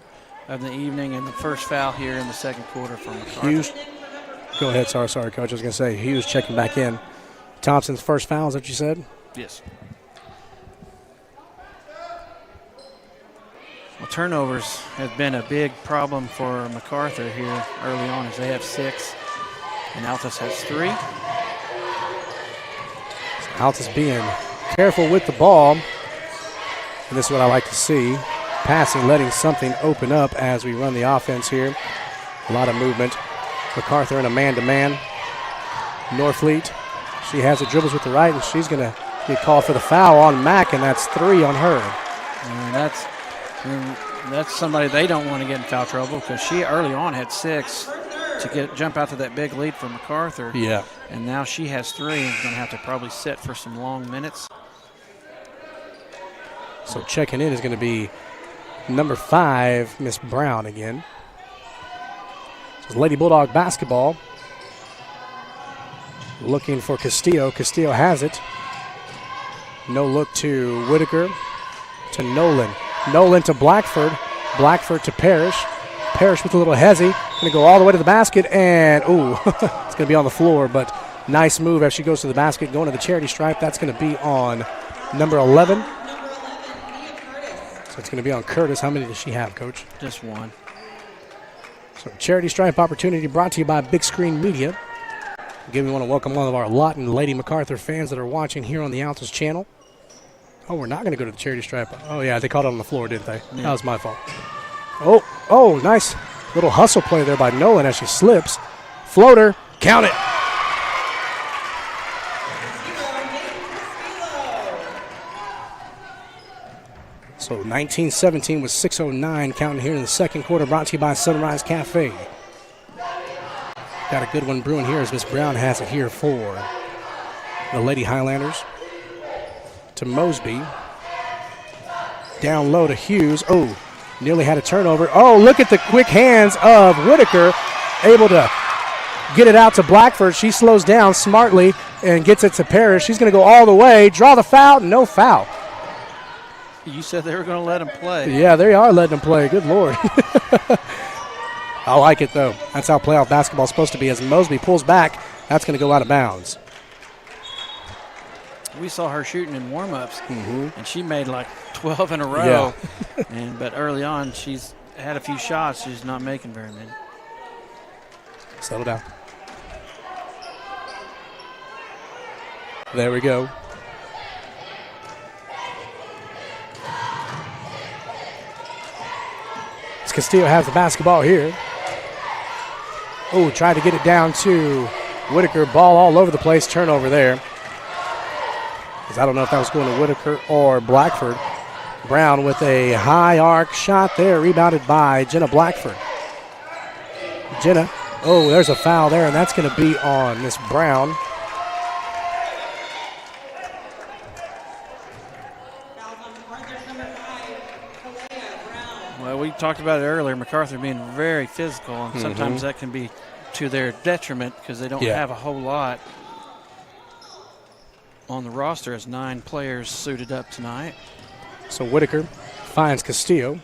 of the evening and the first foul here in the second quarter from Macarthur. Hughes. Go ahead. Sorry, Coach. I was going to say Hughes checking back in. Thompson's first foul, is that what you said? Yes. Well, turnovers have been a big problem for Macarthur here early on, as they have 6, and Altus has 3. So Altus being careful with the ball, and this is what I like to see. Passing, letting something open up as we run the offense here. A lot of movement. Macarthur in a man-to-man. Norfleet, she has the dribbles with the right, and she's going to get called for the foul on Mack, and that's 3 on her. And that's somebody they don't want to get in foul trouble, because she early on had 6 to jump out to that big lead for Macarthur. Yeah. And now she has 3 and is going to have to probably sit for some long minutes. So checking in is going to be number 5, Miss Brown again. So Lady Bulldog basketball. Looking for Castillo. Castillo has it. No look to Whitaker, to Nolan. Nolan to Blackford. Blackford to Parrish. Parrish with a little hezzy. Going to go all the way to the basket, and, ooh, it's going to be on the floor, but nice move as she goes to the basket, going to the charity stripe. That's going to be on number 11. So it's going to be on Curtis. How many does she have, Coach? Just one. So charity stripe opportunity brought to you by Big Screen Media. Again, we want to welcome all of our Lawton Lady Macarthur fans that are watching here on the Altus channel. Oh, we're not going to go to the charity stripe. Oh, yeah, they caught it on the floor, didn't they? Yeah. That was my fault. Oh, nice little hustle play there by Nolan as she slips. Floater, count it. So 19-17 with 6:09 counting here in the second quarter, brought to you by Sunrise Cafe. Got a good one brewing here as Miss Brown has it here for the Lady Highlanders. To Mosby. Down low to Hughes. Oh, nearly had a turnover. Oh, look at the quick hands of Whitaker. Able to get it out to Blackford. She slows down smartly and gets it to Parrish. She's going to go all the way. Draw the foul. No foul. You said they were going to let him play. Yeah, they are letting him play. Good Lord. I like it, though. That's how playoff basketball is supposed to be. As Mosby pulls back, that's going to go out of bounds. We saw her shooting in warm-ups, and she made like 12 in a row. Yeah. But early on, she's had a few shots. She's not making very many. Settle down. There we go. Castillo has the basketball here. Oh, tried to get it down to Whitaker. Ball all over the place. Turnover there. I don't know if that was going to Whitaker or Blackford. Brown with a high arc shot there. Rebounded by Jenna Blackford. Jenna. Oh, there's a foul there, and that's going to be on Miss Brown. Well, we talked about it earlier, Macarthur being very physical, and sometimes that can be to their detriment because they don't have a whole lot on the roster as 9 players suited up tonight. So Whitaker finds Castillo.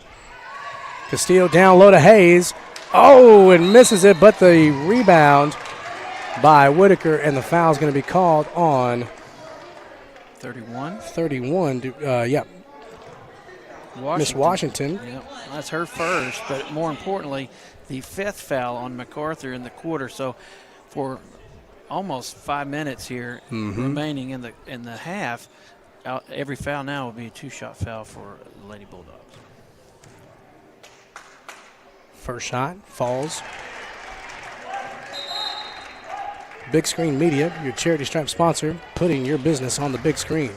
Castillo down low to Hayes. Oh, and misses it, but the rebound by Whitaker, and the foul is going to be called on 31. 31, Miss Washington. Yep, that's her first, but more importantly, the 5th foul on Macarthur in the quarter. So for almost 5 minutes here remaining in the half, every foul now will be a 2-shot foul for the Lady Bulldogs. First shot falls. Big Screen Media, your charity stripe sponsor, putting your business on the big screen.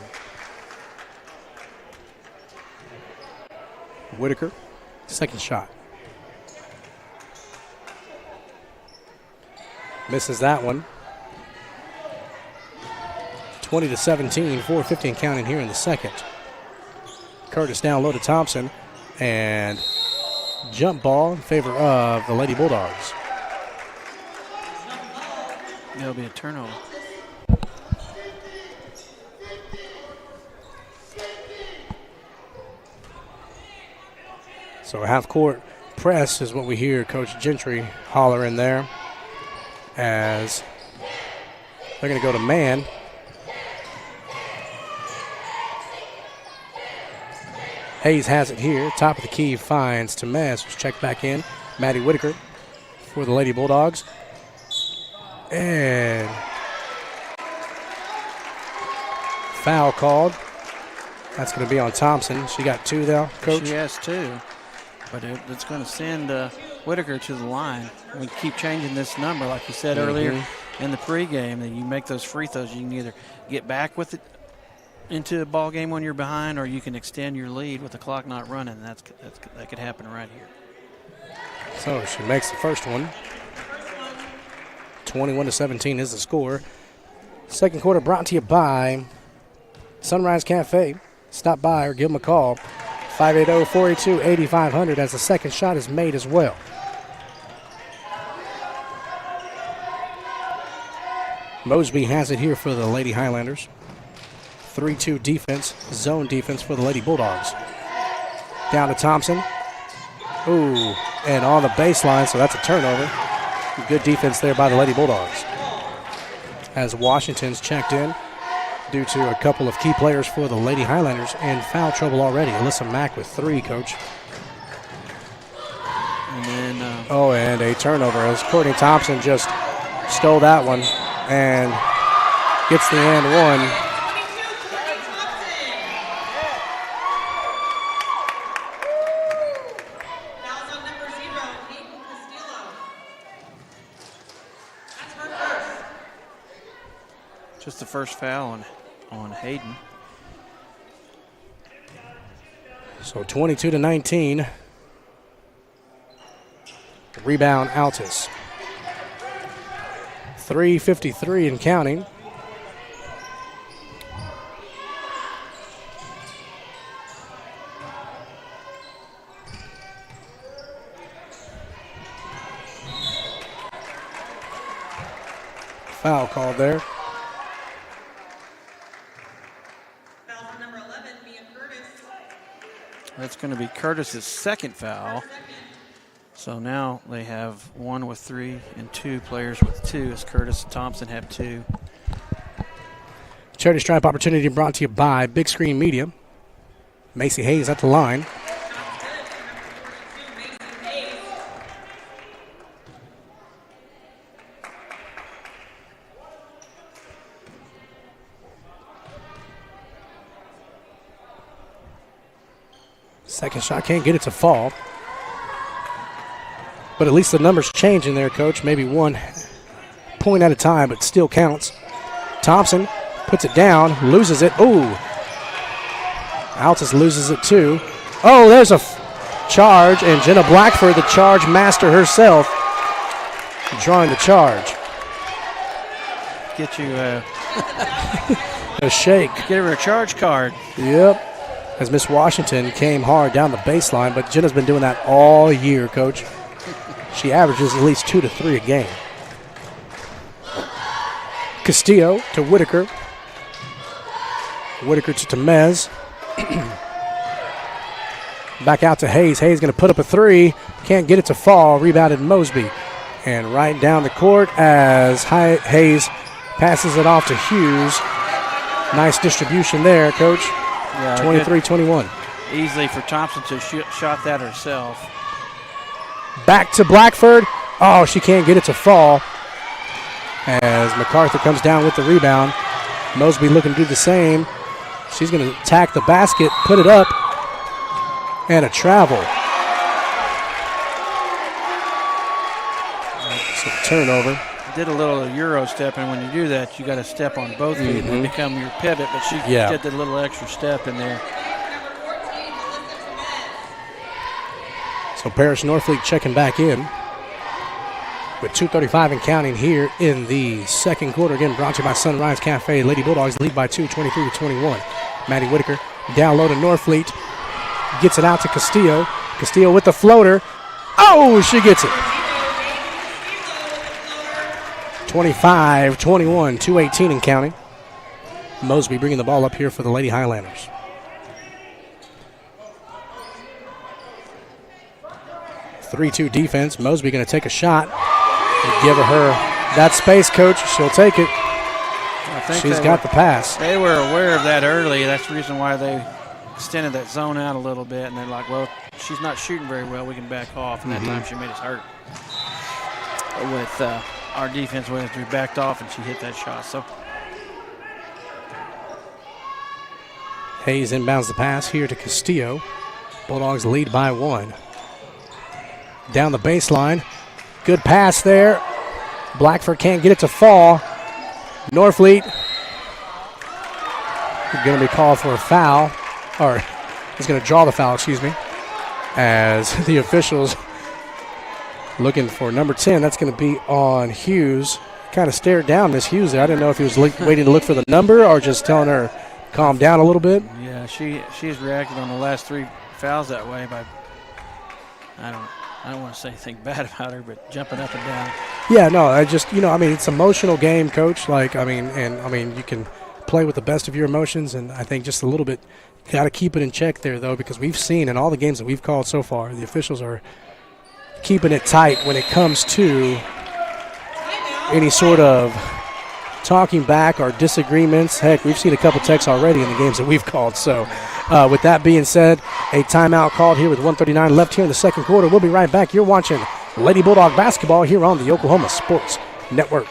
Whitaker, second shot. Misses that one. 20-17, 4:15 counting here in the second. Curtis down low to Thompson, and jump ball in favor of the Lady Bulldogs. There'll be a turnover. So a half-court press is what we hear Coach Gentry holler in there as they're going to go to man. Hayes has it here. Top of the key finds Temez, who's checked back in. Maddie Whitaker for the Lady Bulldogs. And foul called. That's going to be on Thompson. She got 2 though, Coach? She has 2. But it's going to send Whitaker to the line. We keep changing this number, like you said earlier in the pregame, that you make those free throws. You can either get back with it into a ball game when you're behind, or you can extend your lead with the clock not running. That could happen right here. So she makes the first one. 21-17 is the score. Second quarter brought to you by Sunrise Cafe. Stop by or give them a call. 580-482-8500 as the second shot is made as well. Mosby has it here for the Lady Highlanders. 3-2 defense, zone defense for the Lady Bulldogs. Down to Thompson. Ooh, and on the baseline, so that's a turnover. Good defense there by the Lady Bulldogs. As Washington's checked in due to a couple of key players for the Lady Highlanders in foul trouble already. Alyssa Mack with 3, Coach. And then, and a turnover as Courtney Thompson just stole that one and gets the and one. just the first foul on Hayden. So 22-19. Rebound, Altus. 3:53 and counting. Foul called there. Foul number 11, Mia Curtis. That's going to be Curtis's second foul. So now they have one with 3 and 2 players with 2, as Curtis and Thompson have 2. Charity Stripe opportunity brought to you by Big Screen Media. Macy Hayes at the line. Second shot, can't get it to fall. But at least the numbers changing there, Coach. Maybe 1 point at a time, but still counts. Thompson puts it down, loses it. Ooh. Altus loses it too. Oh, there's a charge, and Jenna Blackford, the charge master herself, drawing the charge. Get you a shake. Get her a charge card. Yep. As Miss Washington came hard down the baseline, but Jenna's been doing that all year, Coach. She averages at least 2 to 3 a game. Castillo to Whitaker. Whitaker to Temez. Back out to Hayes. Hayes going to put up a 3. Can't get it to fall. Rebounded Mosby. And right down the court as Hayes passes it off to Hughes. Nice distribution there, Coach. Yeah, 23-21. Easily for Thompson to shot that herself. Back to Blackford. Oh, she can't get it to fall. As Macarthur comes down with the rebound. Mosby looking to do the same. She's going to attack the basket, put it up, and a travel. So turnover. Did a little Euro step, and when you do that, you got to step on both feet and become your pivot, but she did the little extra step in there. So Paris Norfleet checking back in with 2:35 and counting here in the second quarter. Again, brought to you by Sunrise Cafe. Lady Bulldogs lead by 2, 23-21. Maddie Whitaker down low to Norfleet. Gets it out to Castillo. Castillo with the floater. Oh, she gets it. 25-21, 2:18 and counting. Mosby bringing the ball up here for the Lady Highlanders. Three-2 defense. Mosby going to take a shot. Give her that space, Coach. She'll take it. She's got the pass. They were aware of that early. That's the reason why they extended that zone out a little bit. And they're like, well, she's not shooting very well. We can back off. And that time she made us hurt. With our defense, we backed off and she hit that shot. So Hayes inbounds the pass here to Castillo. Bulldogs lead by 1. Down the baseline. Good pass there. Blackford can't get it to fall. Norfleet going to be called for a foul. Or he's going to draw the foul, excuse me. As the officials looking for number 10. That's going to be on Hughes. Kind of stared down Miss Hughes there. I didn't know if he was waiting to look for the number or just telling her calm down a little bit. Yeah, she's reacted on the last 3 fouls that way by, I don't want to say anything bad about her, but jumping up and down. Yeah, no, it's an emotional game, Coach. You can play with the best of your emotions, and I think just a little bit, got to keep it in check there, though, because we've seen in all the games that we've called so far, the officials are keeping it tight when it comes to any sort of talking back or disagreements. Heck, we've seen a couple techs already in the games that we've called. So with that being said, a timeout called here with 1:39 left here in the second quarter. We'll be right back. You're watching Lady Bulldog basketball here on the Oklahoma Sports Network.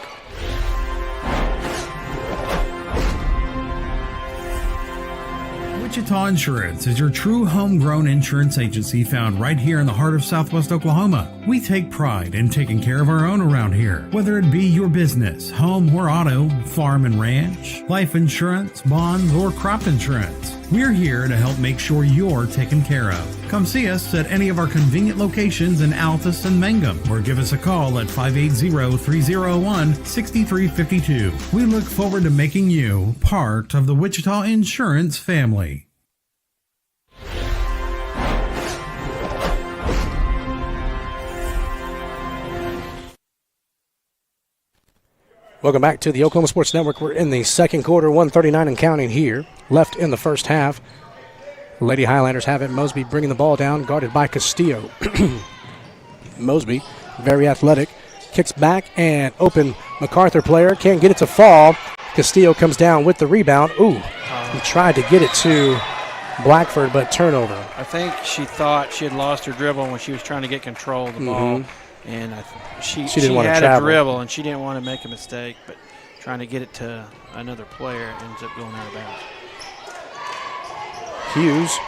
Wichita Insurance is your true homegrown insurance agency found right here in the heart of Southwest Oklahoma. We take pride in taking care of our own around here, whether it be your business, home or auto, farm and ranch, life insurance, bonds, or crop insurance. We're here to help make sure you're taken care of. Come see us at any of our convenient locations in Altus and Mangum, or give us a call at 580-301-6352. We look forward to making you part of the Wichita Insurance family. Welcome back to the Oklahoma Sports Network. We're in the second quarter, 1:39 and counting here. Left in the first half. Lady Highlanders have it. Mosby bringing the ball down, guarded by Castillo. Mosby, very athletic, kicks back and open Macarthur player. Can't get it to fall. Castillo comes down with the rebound. Ooh, he tried to get it to Blackford, but turnover. I think she thought she had lost her dribble when she was trying to get control of the ball. And she didn't want to had travel. a dribble, and she didn't want to make a mistake, but trying to get it to another player ends up going out of bounds. Hughes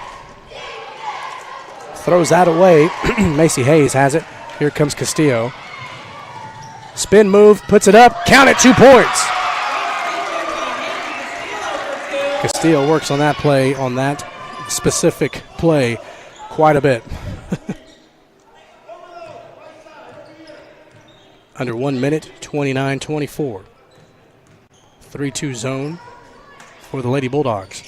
throws that away. Macy Hayes has it. Here comes Castillo. Spin move, puts it up. Count it, 2 points. Castillo works on that play, on that specific play, quite a bit. Under 1 minute, 29-24. 3-2 zone for the Lady Bulldogs.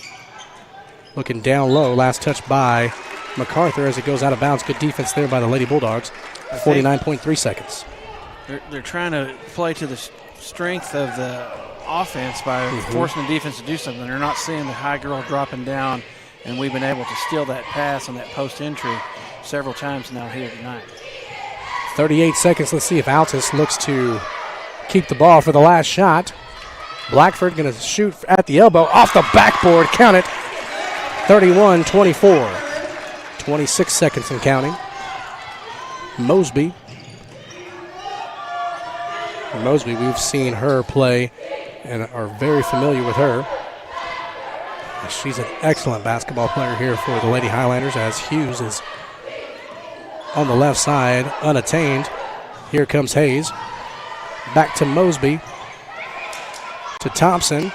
Looking down low, last touch by Macarthur as it goes out of bounds. Good defense there by the Lady Bulldogs. 49.3 seconds. They're trying to play to the strength of the offense by forcing the defense to do something. They're not seeing the high girl dropping down, and we've been able to steal that pass on that post entry several times now here tonight. 38 seconds. Let's see if Altus looks to keep the ball for the last shot. Blackford going to shoot at the elbow. Off the backboard. Count it. 31-24. 26 seconds and counting. Mosby. Mosby, we've seen her play and are very familiar with her. She's an excellent basketball player here for the Lady Highlanders, as Hughes is on the left side, unattained. Here comes Hayes. Back to Mosby. To Thompson.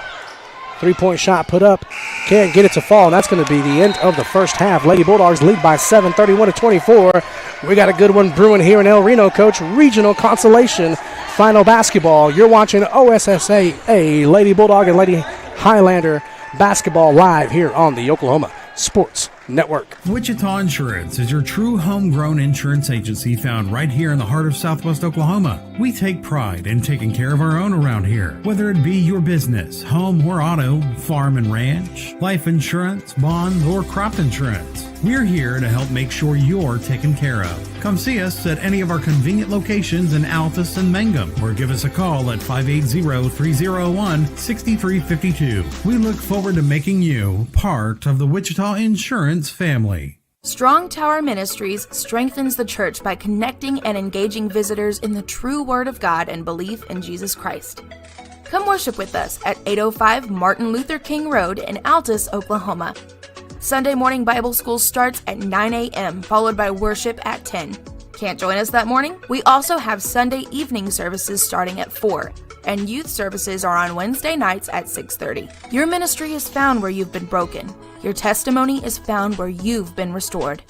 3-point shot put up. Can't get it to fall, and that's going to be the end of the first half. Lady Bulldogs lead by 7, 31-24. We got a good one brewing here in El Reno, Coach. Regional consolation final basketball. You're watching OSSAA Lady Bulldog and Lady Highlander basketball live here on the Oklahoma Sports Network. Wichita Insurance is your true homegrown insurance agency found right here in the heart of Southwest Oklahoma. We take pride in taking care of our own around here, whether it be your business, home or auto, farm and ranch, life insurance, bonds, or crop insurance. We're here to help make sure you're taken care of. Come see us at any of our convenient locations in Altus and Mangum, or give us a call at 580-301-6352. We look forward to making you part of the Wichita Insurance family. Strong Tower Ministries strengthens the church by connecting and engaging visitors in the true Word of God and belief in Jesus Christ. Come worship with us at 805 Martin Luther King Road in Altus, Oklahoma. Sunday morning Bible school starts at 9 a.m., followed by worship at 10. Can't join us that morning? We also have Sunday evening services starting at 4, and youth services are on Wednesday nights at 6:30. Your ministry is found where you've been broken. Your testimony is found where you've been restored.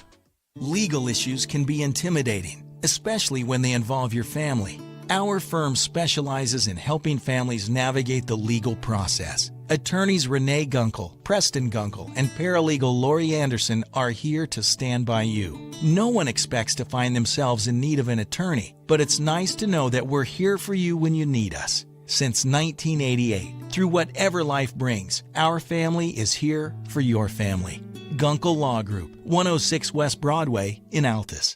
Legal issues can be intimidating, especially when they involve your family. Our firm specializes in helping families navigate the legal process. Attorneys Renee Gunkel, Preston Gunkel, and paralegal Lori Anderson are here to stand by you. No one expects to find themselves in need of an attorney, but it's nice to know that we're here for you when you need us. Since 1988, through whatever life brings, our family is here for your family. Gunkel Law Group, 106 West Broadway in Altus.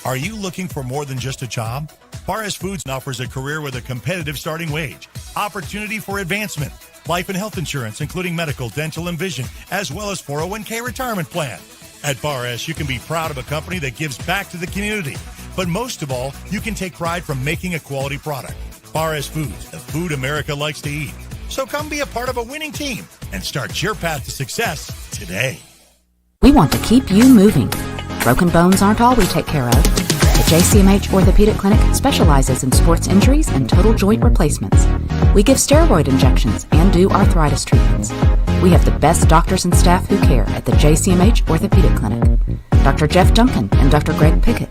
Are you looking for more than just a job? Paris Foods offers a career with a competitive starting wage, opportunity for advancement, life and health insurance, including medical, dental, and vision, as well as 401k retirement plan. At Bar S, you can be proud of a company that gives back to the community. But most of all, you can take pride from making a quality product. Bar S Foods, the food America likes to eat. So come be a part of a winning team and start your path to success today. We want to keep you moving. Broken bones aren't all we take care of. The JCMH Orthopedic Clinic specializes in sports injuries and total joint replacements. We give steroid injections and do arthritis treatments. We have the best doctors and staff who care at the JCMH Orthopedic Clinic. Dr. Jeff Duncan and Dr. Greg Pickett.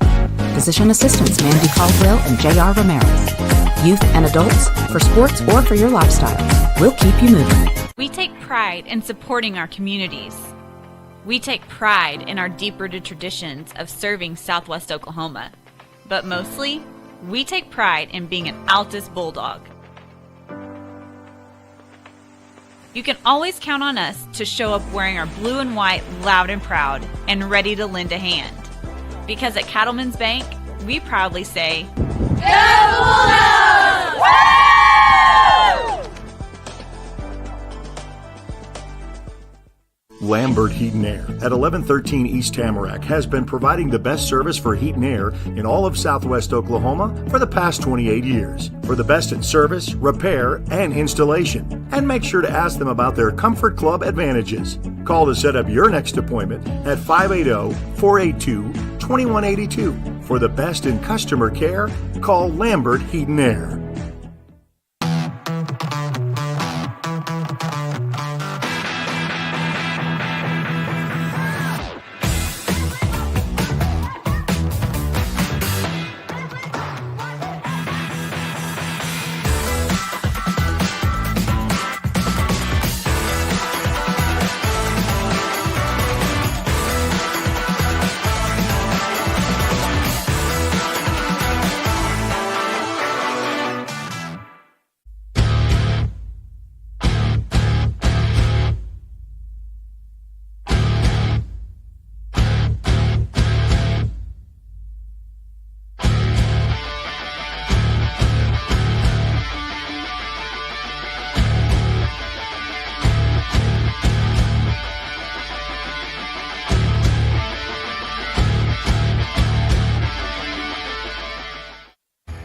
Physician assistants Mandy Caldwell and J.R. Ramirez. Youth and adults, for sports or for your lifestyle. We'll keep you moving. We take pride in supporting our communities. We take pride in our deep-rooted traditions of serving Southwest Oklahoma. But mostly, we take pride in being an Altus Bulldog. You can always count on us to show up wearing our blue and white loud and proud and ready to lend a hand. Because at Cattlemen's Bank, we proudly say, Go Bulldogs! Lambert Heat and Air at 1113 East Tamarack has been providing the best service for heat and air in all of Southwest Oklahoma for the past 28 years. For the best in service, repair, and installation. And make sure to ask them about their Comfort Club advantages. Call to set up your next appointment at 580-482-2182. For the best in customer care, call Lambert Heat and Air.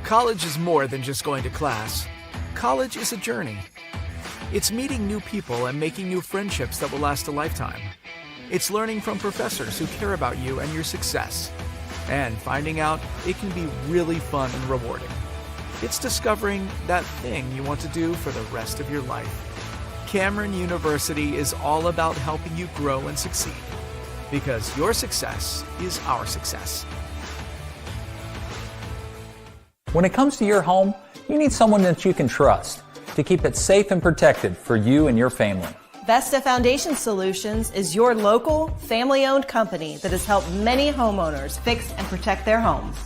College is more than just going to class. College is a journey. It's meeting new people and making new friendships that will last a lifetime. It's learning from professors who care about you and your success. And finding out it can be really fun and rewarding. It's discovering that thing you want to do for the rest of your life. Cameron University is all about helping you grow and succeed. Because your success is our success. When it comes to your home, you need someone that you can trust to keep it safe and protected for you and your family. Vesta Foundation Solutions is your local, family-owned company that has helped many homeowners fix and protect their homes.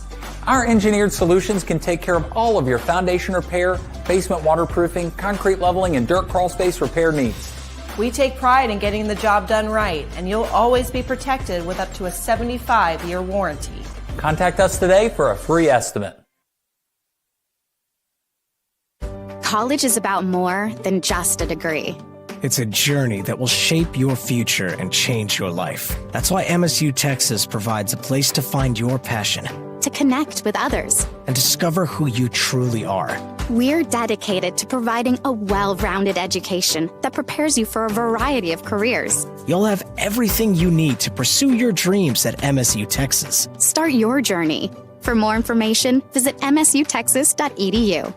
Our engineered solutions can take care of all of your foundation repair, basement waterproofing, concrete leveling, and dirt crawl space repair needs. We take pride in getting the job done right, and you'll always be protected with up to a 75-year warranty. Contact us today for a free estimate. College is about more than just a degree. It's a journey that will shape your future and change your life. That's why MSU Texas provides a place to find your passion, to connect with others, and discover who you truly are. We're dedicated to providing a well-rounded education that prepares you for a variety of careers. You'll have everything you need to pursue your dreams at MSU Texas. Start your journey. For more information, visit msutexas.edu.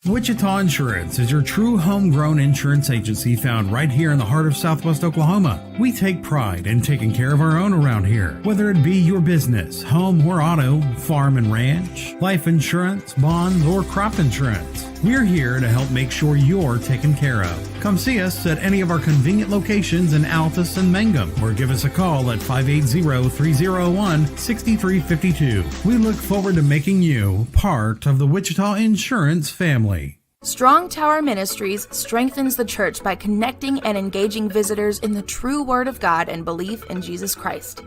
Wichita Insurance is your true homegrown insurance agency found right here in the heart of Southwest Oklahoma. We take pride in taking care of our own around here, whether it be your business, home or auto, farm and ranch, life insurance, bonds, or crop insurance. We're here to help make sure you're taken care of. Come see us at any of our convenient locations in Altus and Mangum, or give us a call at 580-301-6352. We look forward to making you part of the Wichita Insurance family. Strong Tower Ministries strengthens the church by connecting and engaging visitors in the true Word of God and belief in Jesus Christ.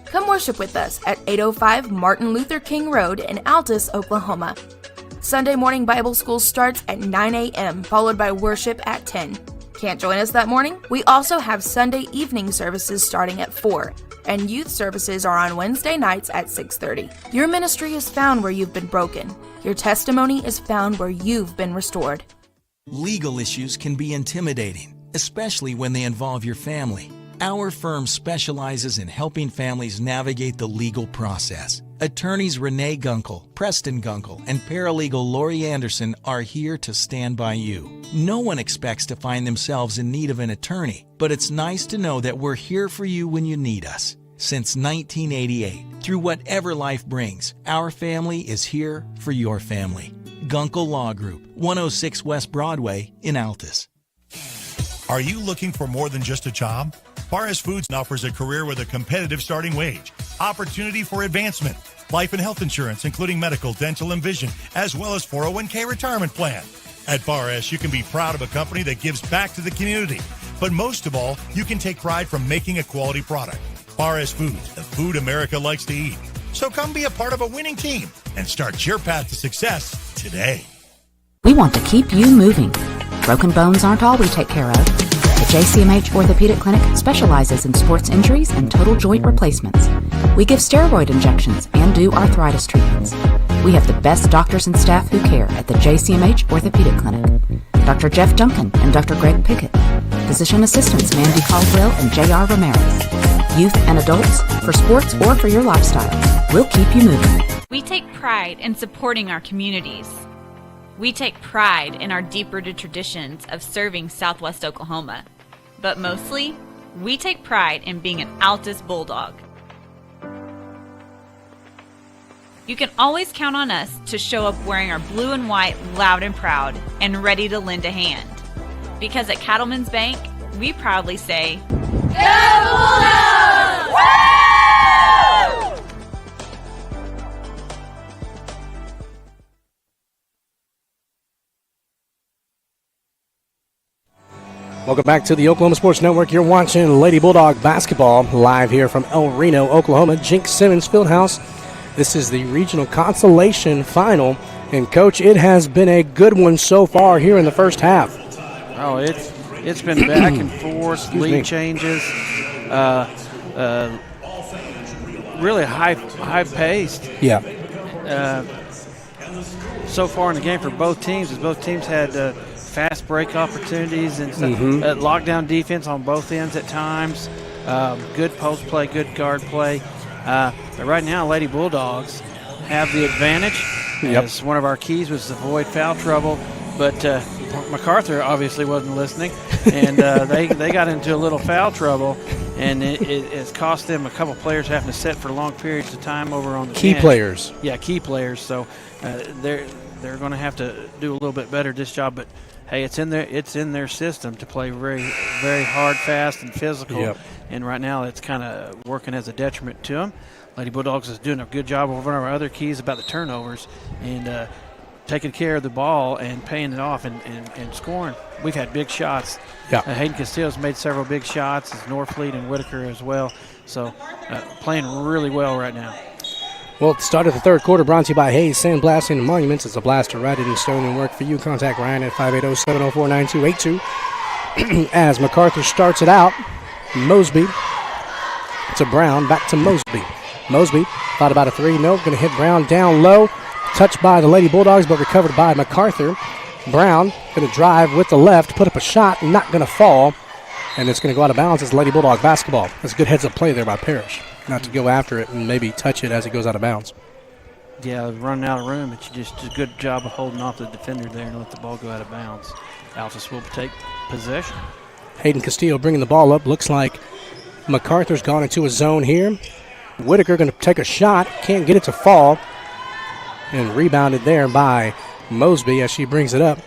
Come worship with us at 805 Martin Luther King Road in Altus, Oklahoma. Sunday morning Bible school starts at 9 a.m., followed by worship at 10. Can't join us that morning? We also have Sunday evening services starting at 4, and youth services are on Wednesday nights at 6:30. Your ministry is found where you've been broken. Your testimony is found where you've been restored. Legal issues can be intimidating, especially when they involve your family. Our firm specializes in helping families navigate the legal process. Attorneys Renee Gunkel, Preston Gunkel, and paralegal Lori Anderson are here to stand by you. No one expects to find themselves in need of an attorney, but it's nice to know that we're here for you when you need us. Since 1988, through whatever life brings, our family is here for your family. Gunkel Law Group, 106 West Broadway in Altus. Are you looking for more than just a job? Forest Foods offers a career with a competitive starting wage, opportunity for advancement, life and health insurance, including medical, dental, and vision, as well as 401k retirement plan. At Forest, you can be proud of a company that gives back to the community. But most of all, you can take pride from making a quality product. Forest Foods, the food America likes to eat. So come be a part of a winning team and start your path to success today. We want to keep you moving. Broken bones aren't all we take care of. The JCMH Orthopedic Clinic specializes in sports injuries and total joint replacements. We give steroid injections and do arthritis treatments. We have the best doctors and staff who care at the JCMH Orthopedic Clinic. Dr. Jeff Duncan and Dr. Greg Pickett. Physician assistants Mandy Caldwell and J.R. Ramirez. Youth and adults, for sports or for your lifestyle. We'll keep you moving. We take pride in supporting our communities. We take pride in our deep-rooted traditions of serving Southwest Oklahoma. But mostly, we take pride in being an Altus Bulldog. You can always count on us to show up wearing our blue and white loud and proud and ready to lend a hand. Because at Cattlemen's Bank, we proudly say, Go Bulldogs! Woo! Welcome back to the Oklahoma Sports Network. You're watching Lady Bulldog basketball live here from El Reno, Oklahoma, Jinx Simmons Fieldhouse. This is the regional consolation final. And, Coach, it has been a good one so far here in the first half. Oh, it's been back and forth, lead changes, really high-paced. Yeah. So far in the game for both teams, as both teams had fast break opportunities and lockdown defense on both ends at times. Good post play, good guard play. But right now, Lady Bulldogs have the advantage. Yep. As one of our keys was to avoid foul trouble, but Macarthur obviously wasn't listening, and they got into a little foul trouble, and it's cost them a couple players having to sit for long periods of time over on the key bench. Players. Yeah, key players. So they're going to have to do a little bit better this job, but hey, it's in their system to play very, very hard, fast, and physical. Yep. And right now, it's kind of working as a detriment to them. Lady Bulldogs is doing a good job of one of our other keys about the turnovers and taking care of the ball and paying it off and scoring. We've had big shots. Yeah. Hayden Castillo's made several big shots, as Norfleet and Whitaker as well. So playing really well right now. Well, at the start of the third quarter, brought to you by Hayes Sandblasting and Monuments. It's a blast to ride it in stone and work for you. Contact Ryan at 580-704-9282. As Macarthur starts it out, Mosby to Brown, back to Mosby. Mosby thought about a three. Nope, going to hit Brown down low. Touched by the Lady Bulldogs, but recovered by Macarthur. Brown going to drive with the left, put up a shot, not going to fall. And it's going to go out of bounds as Lady Bulldog basketball. That's a good heads-up play there by Parrish, not to go after it and maybe touch it as it goes out of bounds. Yeah, running out of room. It's just a good job of holding off the defender there and let the ball go out of bounds. Altus will take possession. Hayden Castillo bringing the ball up. Looks like MacArthur's gone into a zone here. Whitaker going to take a shot. Can't get it to fall. And rebounded there by Mosby as she brings it up.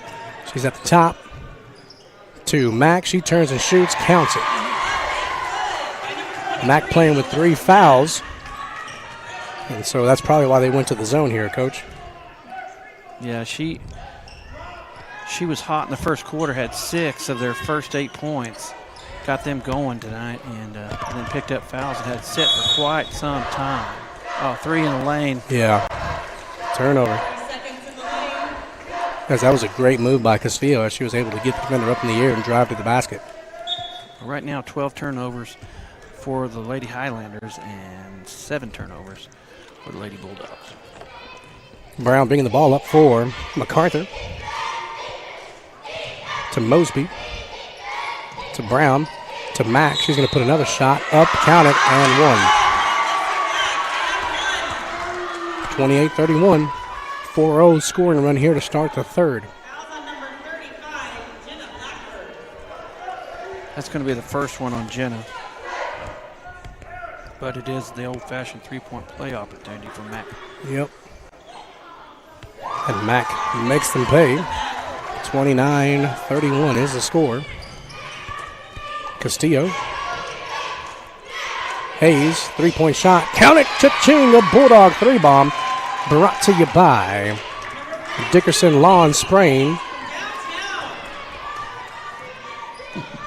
She's at the top to Mack. She turns and shoots. Counts it. Mack playing with 3 fouls. And so that's probably why they went to the zone here, Coach. Yeah, she was hot in the first quarter, had 6 of their first 8 points. Got them going tonight, and then picked up fouls and had set for quite some time. Oh, 3 in the lane. Yeah. Turnover. Because that was a great move by Castillo as she was able to get the defender up in the air and drive to the basket. Right now, 12 turnovers for the Lady Highlanders and 7 turnovers for the Lady Bulldogs. Brown bringing the ball up for MacArthur. To Mosby. To Brown. To Mack. She's going to put another shot up, count it, and 1. 28-31. 4-0 scoring run here to start the third. That's going to be the first one on Jenna. But it is the old-fashioned three-point play opportunity for Mack. Yep. And Mack makes them pay. 29-31 is the score. Castillo. Hayes, 3-point shot. Count it, cha-ching, a Bulldog 3-bomb. Brought to you by Dickerson Lawn Spraying.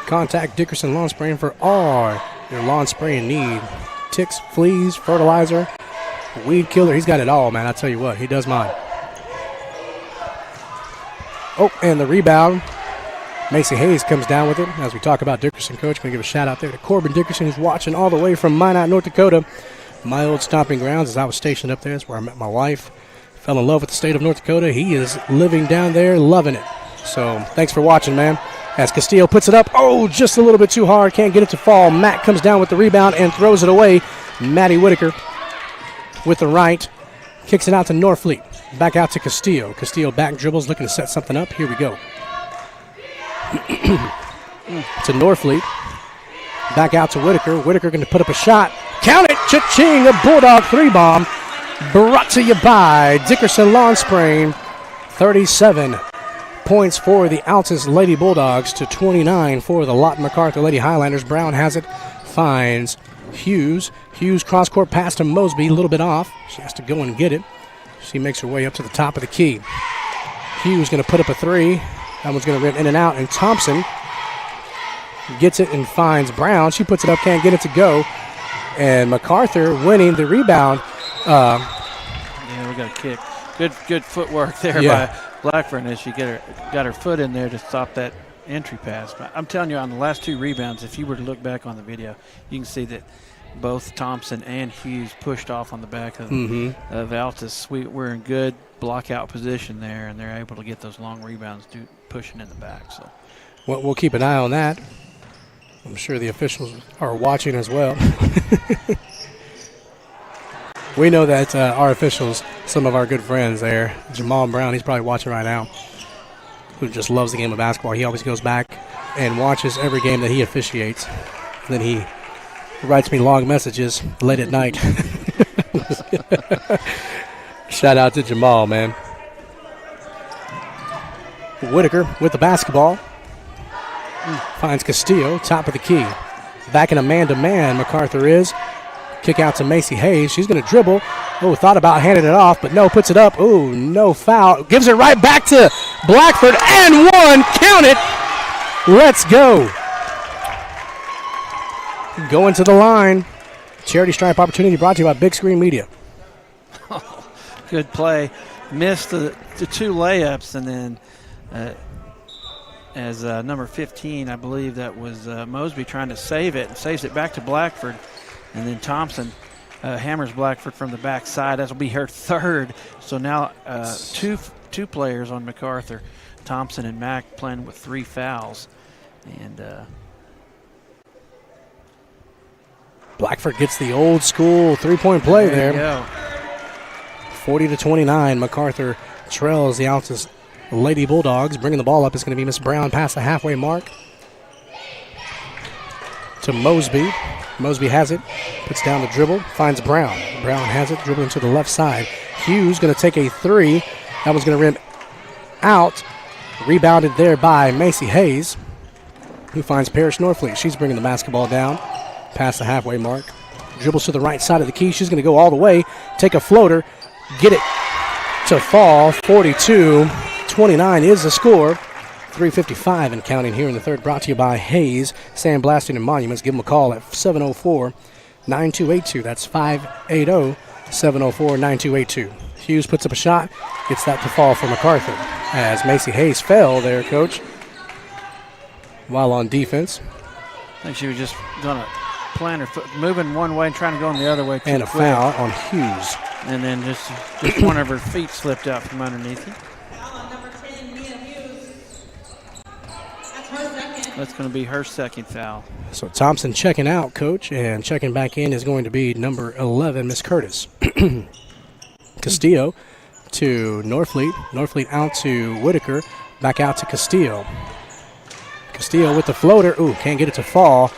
Contact Dickerson Lawn Spraying for all your lawn spraying need. Ticks, fleas, fertilizer, weed killer. He's got it all, man. I tell you what, he does mine. Oh, and the rebound. Macy Hayes comes down with it. As we talk about Dickerson, Coach, going to give a shout out there to Corbin Dickerson, who's watching all the way from Minot, North Dakota. My old stomping grounds, as I was stationed up there. That's where I met my wife. Fell in love with the state of North Dakota. He is living down there, loving it. So thanks for watching, man. As Castillo puts it up. Oh, just a little bit too hard. Can't get it to fall. Matt comes down with the rebound and throws it away. Maddie Whitaker with the right. Kicks it out to Norfleet. Back out to Castillo. Castillo back dribbles, looking to set something up. Here we go. To Norfleet. Back out to Whitaker. Whitaker going to put up a shot. Count it. Cha-ching. A Bulldog 3-bomb. Brought to you by Dickerson Lawn Spraying. 37 points for the Altus Lady Bulldogs to 29 for the Lott MacArthur Lady Highlanders. Brown has it. Finds Hughes. Hughes cross-court pass to Mosby. A little bit off. She has to go and get it. She makes her way up to the top of the key. Hughes going to put up a 3. That one's going to rip in and out. And Thompson gets it and finds Brown. She puts it up, can't get it to go. And MacArthur winning the rebound. Yeah, we got a kick. Good footwork there by Blackburn as she got her foot in there to stop that entry pass. But I'm telling you, on the last 2 rebounds, if you were to look back on the video, you can see that both Thompson and Hughes pushed off on the back of Altus. We're in good block-out position there, and they're able to get those long rebounds pushing in the back. So we'll keep an eye on that. I'm sure the officials are watching as well. We know that our officials, some of our good friends there, Jamal Brown, he's probably watching right now, who just loves the game of basketball. He always goes back and watches every game that he officiates. And then he writes me long messages late at night. Shout out to Jamal, man. Whitaker with the basketball. Finds Castillo, top of the key. Back in a man-to-man, MacArthur is. Kick out to Macy Hayes. She's going to dribble. Oh, thought about handing it off, but no, puts it up. Oh, no foul. Gives it right back to Blackford, and 1. Count it. Let's go. Going to the line. Charity stripe opportunity brought to you by Big Screen Media. Good play. Missed the 2 layups, and then as number 15, I believe that was Mosby trying to save it, and saves it back to Blackford. And then Thompson hammers Blackford from the backside. That will be her 3rd. So now two players on MacArthur, Thompson and Mack, playing with 3 fouls. And Blackford gets the old school 3-point play there. There you go. 40-29, Macarthur trails the Altus Lady Bulldogs. Bringing the ball up is going to be Miss Brown past the halfway mark to Mosby. Mosby has it, puts down the dribble, finds Brown. Brown has it, dribbling to the left side. Hughes going to take a three. That one's going to rim out. Rebounded there by Macy Hayes, who finds Parrish Norfleet. She's bringing the basketball down past the halfway mark. Dribbles to the right side of the key. She's going to go all the way, take a floater, get it to fall. 42-29 is the score. 3:55 and counting here in the third. Brought to you by Hayes, Sandblasting and Monuments. Give them a call at 704-9282. That's 580-704-9282. Hughes puts up a shot. Gets that to fall for Macarthur. As Macy Hayes fell there, Coach, while on defense. I think she was just going to plant her foot, moving one way and trying to go in the other way. And a foul on Hughes. And then just one of her feet slipped out from underneath it. That's going to be her second foul. So Thompson checking out, Coach, and checking back in is going to be number 11, Miss Curtis. Castillo to Norfleet. Norfleet out to Whitaker. Back out to Castillo. Castillo with the floater. Ooh, can't get it to fall.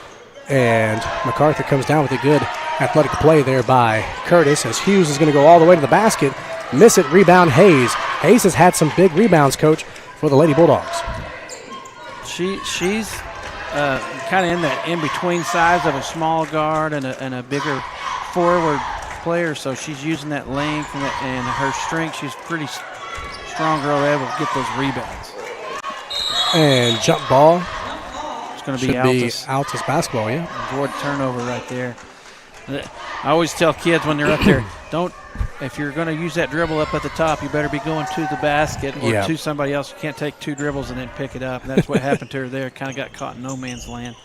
And Macarthur comes down with a good athletic play there by Curtis as Hughes is going to go all the way to the basket. Miss it, rebound Hayes. Hayes has had some big rebounds, Coach, for the Lady Bulldogs. She's kind of in that in-between size of a small guard and a bigger forward player, so she's using that length and her strength. She's pretty strong girl, able to get those rebounds. And jump ball. It's going to be Altus. Altus basketball, yeah. Avoid turnover right there. I always tell kids when they're up there, if you're going to use that dribble up at the top, you better be going to the basket or to somebody else. You can't take two dribbles and then pick it up. And that's what happened to her there. Kind of got caught in no man's land.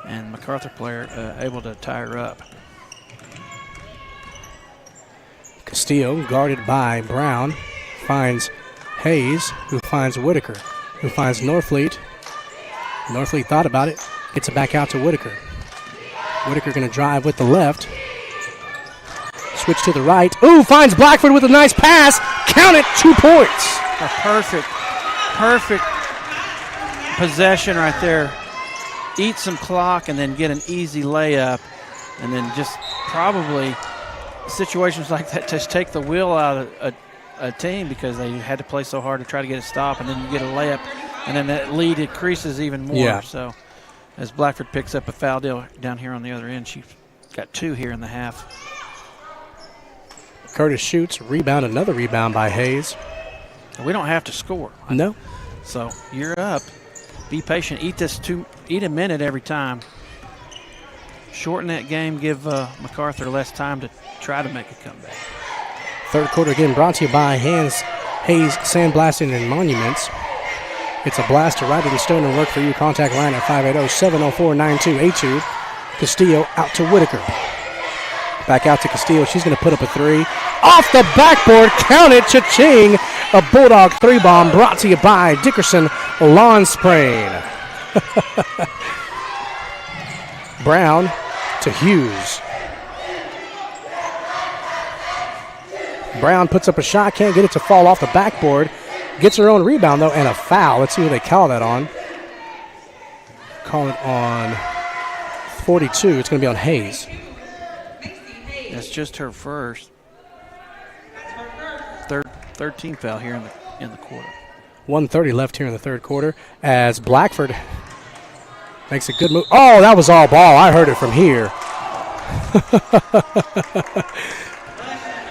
And Macarthur player able to tie her up. Castillo, guarded by Brown, finds Hayes, who finds Whitaker, who finds Norfleet. Norfleet thought about it, gets it back out to Whitaker. Whitaker going to drive with the left. Switch to the right. Ooh, finds Blackford with a nice pass. Count it, 2 points. A perfect possession right there. Eat some clock and then get an easy layup. And then just probably situations like that just take the wheel out of a team because they had to play so hard to try to get a stop. And then you get a layup. And then that lead increases even more. Yeah. So as Blackford picks up a foul deal down here on the other end, she's got 2 here in the half. Curtis shoots, rebound, another rebound by Hayes. We don't have to score. No. So you're up. Be patient. Eat a minute every time. Shorten that game. Give Macarthur less time to try to make a comeback. Third quarter again brought to you by Hayes Sandblasting and Monuments. It's a blast to ride it in stone and work for you. Contact line at 580-704-9282. Castillo out to Whitaker. Back out to Castillo. She's going to put up a three. Off the backboard. Count it. Cha-ching. A Bulldog 3-bomb brought to you by Dickerson Lawn Spraying. Brown to Hughes. Brown puts up a shot. Can't get it to fall off the backboard. Gets her own rebound, though, and a foul. Let's see who they call that on. Call it on 42. It's going to be on Hayes. That's just her first. 13th foul here in the quarter. 1:30 left here in the third quarter as Blackford makes a good move. Oh, that was all ball. I heard it from here.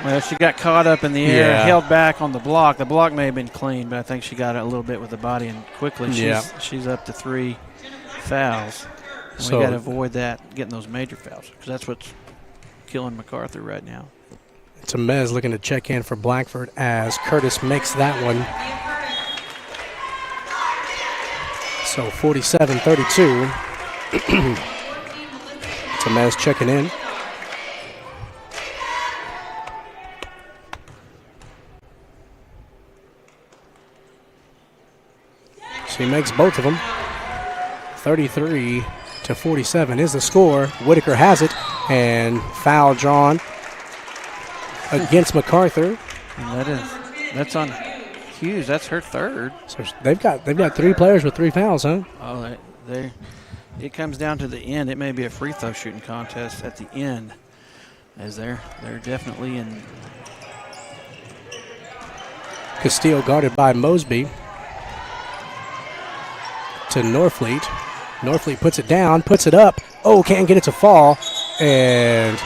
Well, she got caught up in the air, held back on the block. The block may have been clean, but I think she got it a little bit with the body, and quickly she's up to 3 fouls. And we got to avoid that, getting those major fouls, because that's what's killing Macarthur right now. Temez looking to check in for Blackford as Curtis makes that one. So 47-32. Temez checking in. So he makes both of them. 33-47 is the score. Whitaker has it, and foul drawn against Macarthur. And that's on Hughes. That's her third. So they've got 3 players with 3 fouls, huh? Oh, it comes down to the end. It may be a free throw shooting contest at the end, as they're definitely in. Castillo guarded by Mosby to Norfleet. Norfleet puts it down, puts it up. Oh, can't get it to fall. And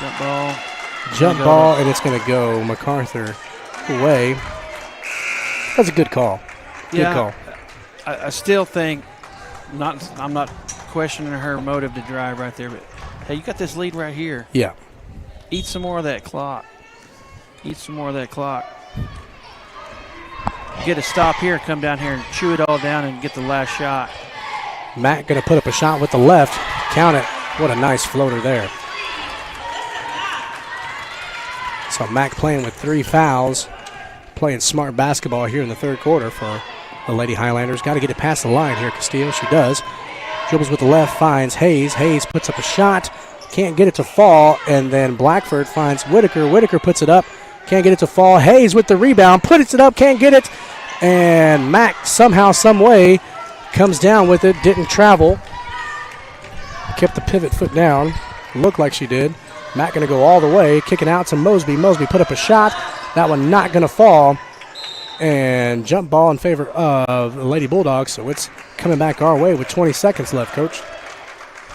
jump ball, and it's going to go Macarthur away. That's a good call. Good call. I still think, I'm not questioning her motive to drive right there, but hey, you got this lead right here. Yeah. Eat some more of that clock. Eat some more of that clock. Get a stop here, come down here and chew it all down and get the last shot. Matt going to put up a shot with the left. Count it. What a nice floater there. So Mac playing with 3 fouls, playing smart basketball here in the third quarter for the Lady Highlanders. Got to get it past the line here, Castillo. She does. Dribbles with the left, finds Hayes. Hayes puts up a shot, can't get it to fall, and then Blackford finds Whitaker. Whitaker puts it up, can't get it to fall. Hayes with the rebound, puts it up, can't get it, and Mac somehow, some way, comes down with it, didn't travel. Kept the pivot foot down. Looked like she did. Matt going to go all the way, kicking out to Mosby. Mosby put up a shot. That one not going to fall. And jump ball in favor of the Lady Bulldogs. So it's coming back our way with 20 seconds left, Coach.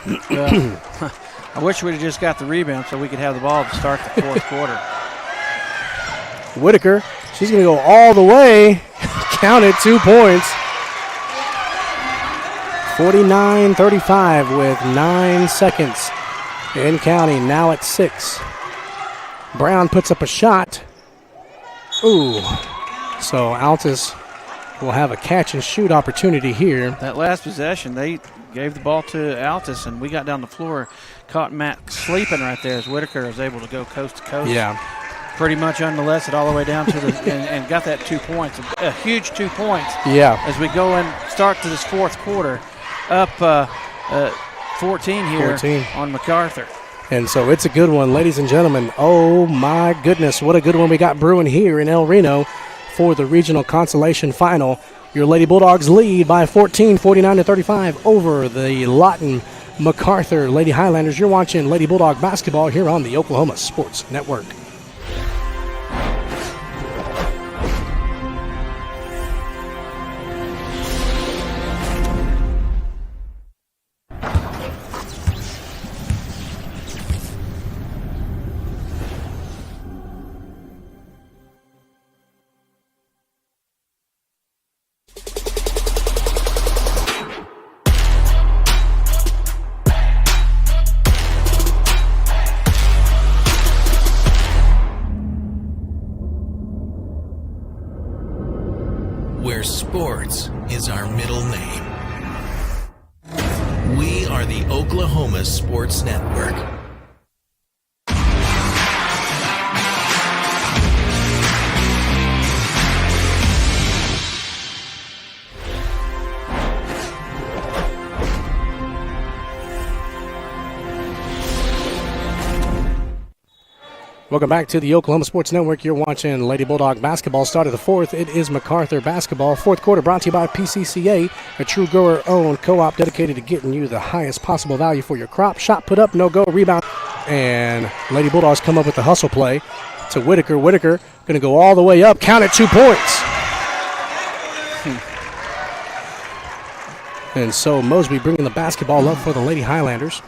I wish we'd have just got the rebound so we could have the ball to start the fourth quarter. Whitaker, she's going to go all the way. Counted 2 points. 49-35 with 9 seconds in counting. Now at 6. Brown puts up a shot. Ooh. So Altus will have a catch and shoot opportunity here. That last possession, they gave the ball to Altus, and we got down the floor, caught Matt sleeping right there as Whitaker was able to go coast to coast. Yeah. Pretty much unmolested all the way down to the and got that 2 points, a huge 2 points. Yeah. As we go and start to this fourth quarter, up 14 here 14. on Macarthur. And so it's a good one, ladies and gentlemen. Oh my goodness, what a good one we got brewing here in El Reno for the regional consolation final. Your Lady Bulldogs lead by 14, 49-35 over the Lawton Macarthur Lady Highlanders. You're watching Lady Bulldog basketball here on the Oklahoma Sports Network. Where sports is our middle name. We are the Oklahoma Sports Network. Welcome back to the Oklahoma Sports Network. You're watching Lady Bulldog basketball. Start of the fourth. It is Macarthur basketball. Fourth quarter brought to you by PCCA, a true grower-owned co-op dedicated to getting you the highest possible value for your crop. Shot put up, no go, rebound. And Lady Bulldogs come up with the hustle play to Whitaker. Whitaker going to go all the way up. Counted 2 points. And so Mosby bringing the basketball up for the Lady Highlanders.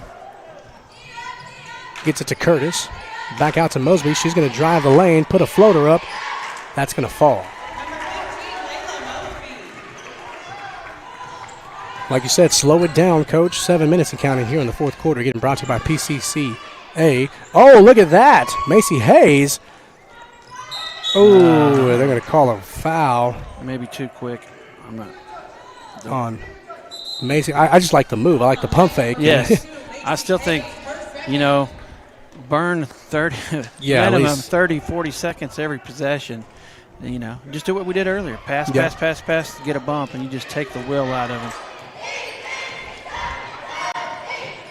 Gets it to Curtis. Back out to Mosby. She's going to drive the lane, put a floater up. That's going to fall. Like you said, slow it down, Coach. 7 minutes and counting here in the fourth quarter. Getting brought to you by PCCA. Oh, look at that. Macy Hayes. Oh, they're going to call a foul. Maybe too quick. I'm not. On Macy. I just like the move. I like the pump fake. Yes. I still think, burn 30, minimum 30, 40 seconds every possession. Just do what we did earlier. Pass, to get a bump, and you just take the will out of him.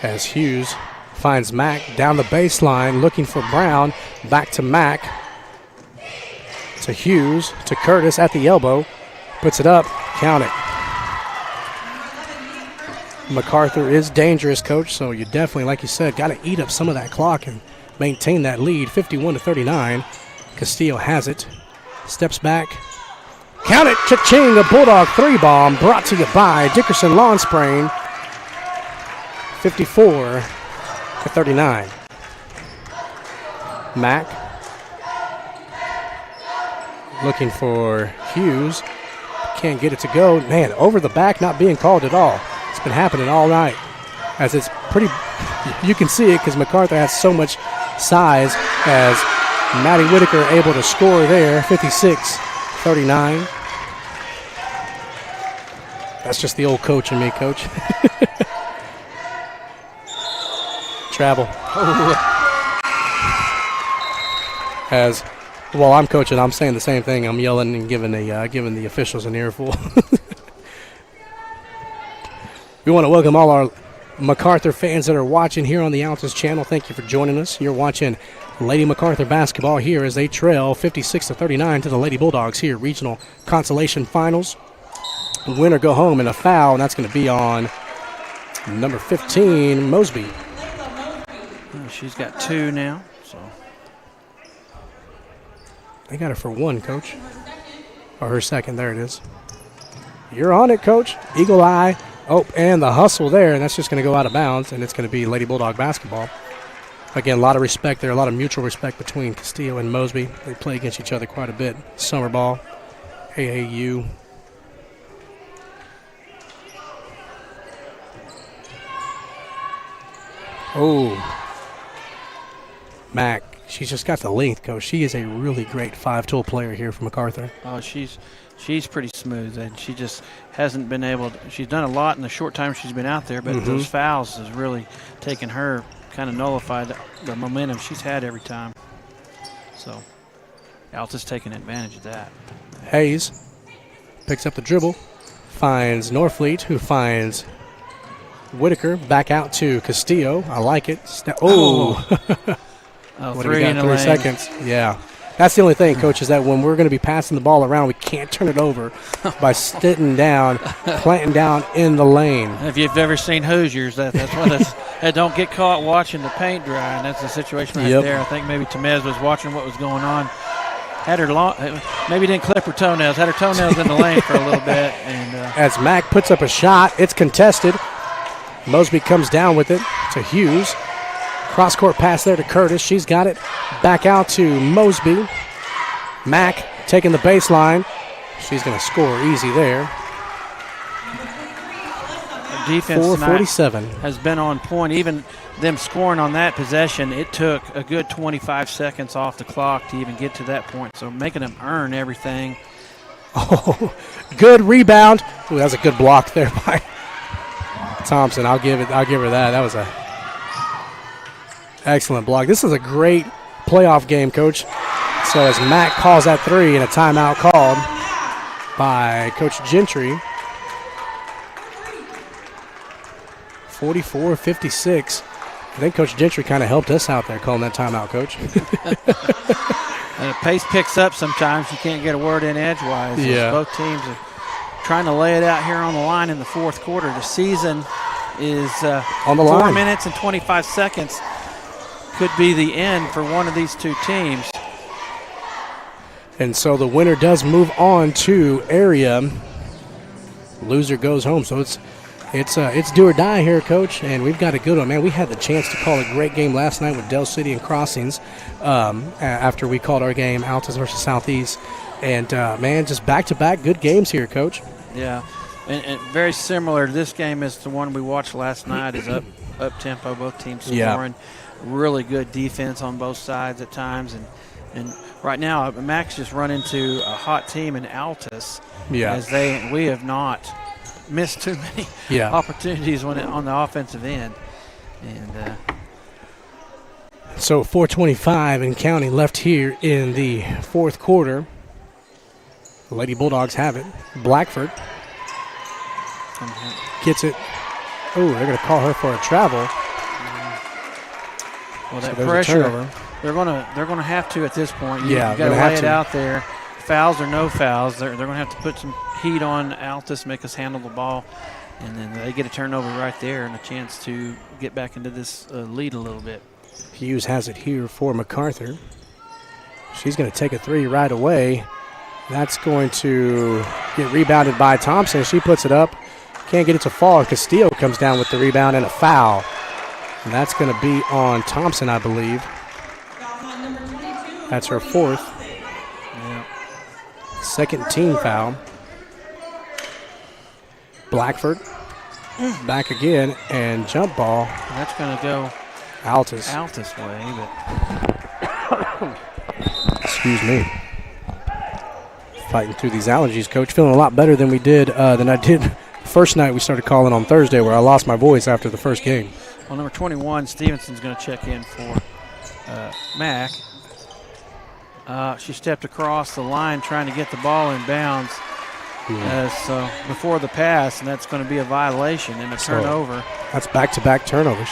As Hughes finds Mack down the baseline, looking for Brown. Back to Mack. to Hughes, to Curtis at the elbow. Puts it up. Count it. Macarthur is dangerous, Coach, so you definitely, like you said, got to eat up some of that clock and maintain that lead, 51-39. Castillo has it. Steps back. Count it. Cha-ching. A Bulldog 3-bomb brought to you by Dickerson Lawn Spraying. 54-39. Mack looking for Hughes. Can't get it to go. Man, over the back not being called at all. It's been happening all night. As it's pretty, you can see it because Macarthur has so much size as Matty Whitaker able to score there, 56-39. That's just the old coach in me, Coach. Travel. As while I'm coaching, I'm saying the same thing. I'm yelling and giving the officials an earful. We want to welcome all our Macarthur fans that are watching here on the Altus channel. Thank you for joining us. You're watching Lady Macarthur basketball here as they trail 56-39 to the Lady Bulldogs here. Regional consolation finals. Winner go home, and a foul, and that's going to be on number 15, Mosby. She's got 2 now. So they got her for 1, Coach. Or her second. There it is. You're on it, Coach. Eagle eye. Oh, and the hustle there, and that's just going to go out of bounds, and it's going to be Lady Bulldog basketball. Again, a lot of respect there, a lot of mutual respect between Castillo and Mosby. They play against each other quite a bit. Summer ball, AAU. Oh, Mac, she's just got the length, Coach. She is a really great 5-tool player here from Macarthur. Oh, she's pretty smooth, and she just hasn't been able to. She's done a lot in the short time she's been out there, but those fouls has really taken her, kind of nullified the momentum she's had every time. So Altus taking advantage of that. Hayes picks up the dribble, finds Norfleet, who finds Whitaker. Back out to Castillo. I like it. What do we got? 3 seconds. Yeah. That's the only thing, Coach, is that when we're going to be passing the ball around, we can't turn it over by sitting down, planting down in the lane. If you've ever seen Hoosiers, that's what it's. Don't get caught watching the paint dry, and that's the situation right there. I think maybe Temez was watching what was going on. Had her maybe didn't clip her toenails. Had her toenails in the lane for a little bit. And as Mack puts up a shot, it's contested. Mosby comes down with it to Hughes. Cross-court pass there to Curtis. She's got it. Back out to Mosby. Mack taking the baseline. She's going to score easy there. Defense 4:47 has been on point. Even them scoring on that possession, it took a good 25 seconds off the clock to even get to that point. So making them earn everything. Oh, good rebound. Ooh, that was a good block there by Thompson. I'll give her that. That was a excellent block. This is a great playoff game, Coach. So as Mack calls that 3 and a timeout called by Coach Gentry. 44-56. I think Coach Gentry kind of helped us out there calling that timeout, Coach. And the pace picks up sometimes. You can't get a word in edgewise. Yeah. Both teams are trying to lay it out here on the line in the fourth quarter. The season is on the 4 line. minutes and 25 seconds. Could be the end for one of these two teams. And so the winner does move on to area. Loser goes home. So it's do or die here, Coach. And we've got a good one, man. We had the chance to call a great game last night with Del City and Crossings after we called our game, Altus versus Southeast. And, man, just back-to-back good games here, Coach. Yeah, and very similar to this game as the one we watched last night. Is up-tempo, both teams scoring. Yeah. Really good defense on both sides at times. And right now, Max just run into a hot team in Altus. Yeah. As we have not missed too many opportunities on the offensive end. And so 4:25 and counting left here in the fourth quarter. The Lady Bulldogs have it. Blackford gets it. Oh, they're going to call her for a travel. Well, that pressure, they're gonna have to at this point. You got to lay it out there. fouls or no fouls, they're going to have to put some heat on Altus, make us handle the ball, and then they get a turnover right there and a chance to get back into this lead a little bit. Hughes has it here for Macarthur. She's going to take a three right away. That's going to get rebounded by Thompson. She puts it up. Can't get it to fall. Castillo comes down with the rebound and a foul. And that's going to be on Thompson, I believe. That's her fourth. Yeah. Second team foul. Blackford back again and jump ball. And that's going to go Altus way, but excuse me. Fighting through these allergies, Coach. Feeling a lot better than I did first night we started calling on Thursday, where I lost my voice after the first game. Well, number 21, Stevenson's going to check in for Mac. She stepped across the line trying to get the ball in bounds so before the pass, and that's going to be a violation and a turnover. That's back-to-back turnovers.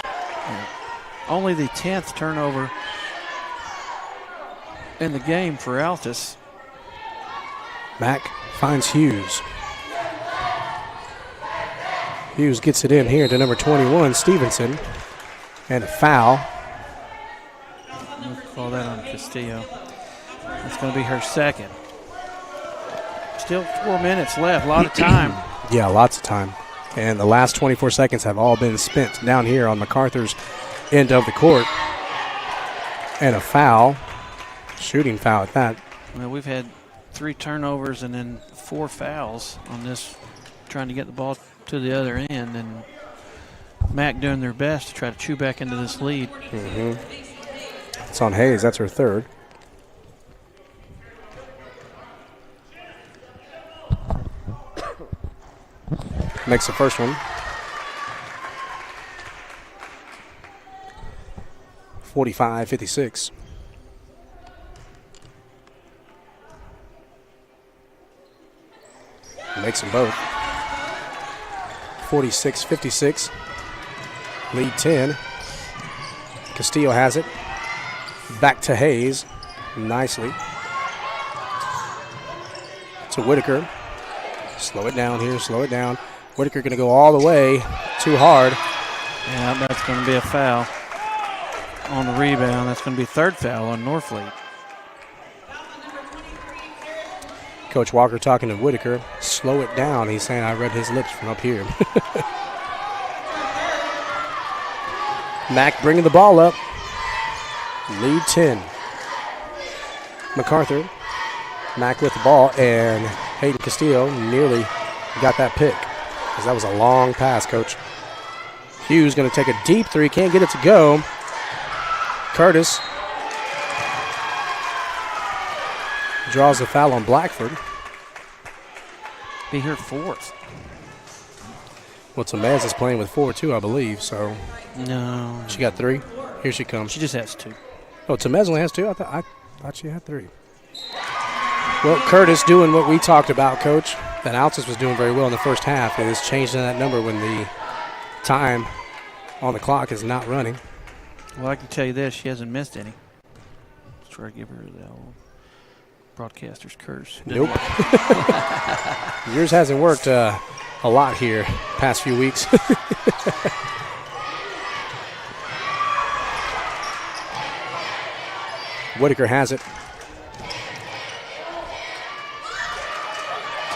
Only the 10th turnover in the game for Altus. Mack finds Hughes. Hughes gets it in here to number 21, Stevenson. And a foul. We'll call that on Castillo. That's going to be her second. Still 4 minutes left, a lot of time. Yeah, lots of time. And the last 24 seconds have all been spent down here on Macarthur's end of the court. And a foul. Shooting foul at that. Well, we've had 3 turnovers and then 4 fouls on this, trying to get the ball to the other end, and Mac doing their best to try to chew back into this lead. It's on Hayes. That's her third. Makes the first one. 45-56. Makes them both. 46-56. Lead 10. Castillo has it. Back to Hayes. Nicely. To Whitaker. Slow it down here. Slow it down. Whitaker going to go all the way. Too hard. Yeah, that's going to be a foul on the rebound. That's going to be third foul on Norfleet. Coach Walker talking to Whitaker. Slow it down. He's saying I read his lips from up here. Mack bringing the ball up. Lead 10. Macarthur. Mack with the ball, and Hayden Castillo nearly got that pick, because that was a long pass, Coach. Hughes going to take a deep three. Can't get it to go. Curtis draws the foul on Blackford. Be her fourth. Well, Tamez is playing with 4 too, I believe. So no, she got 3. Here she comes. She just has 2. Oh, Tamez only has 2. I thought she had 3. Well, Curtis doing what we talked about, Coach, that Altus was doing very well in the first half, is changing that number when the time on the clock is not running. Well, I can tell you this: she hasn't missed any. Let's try to give her the old broadcaster's curse. Nope. Yours hasn't worked a lot here past few weeks. Whitaker has it.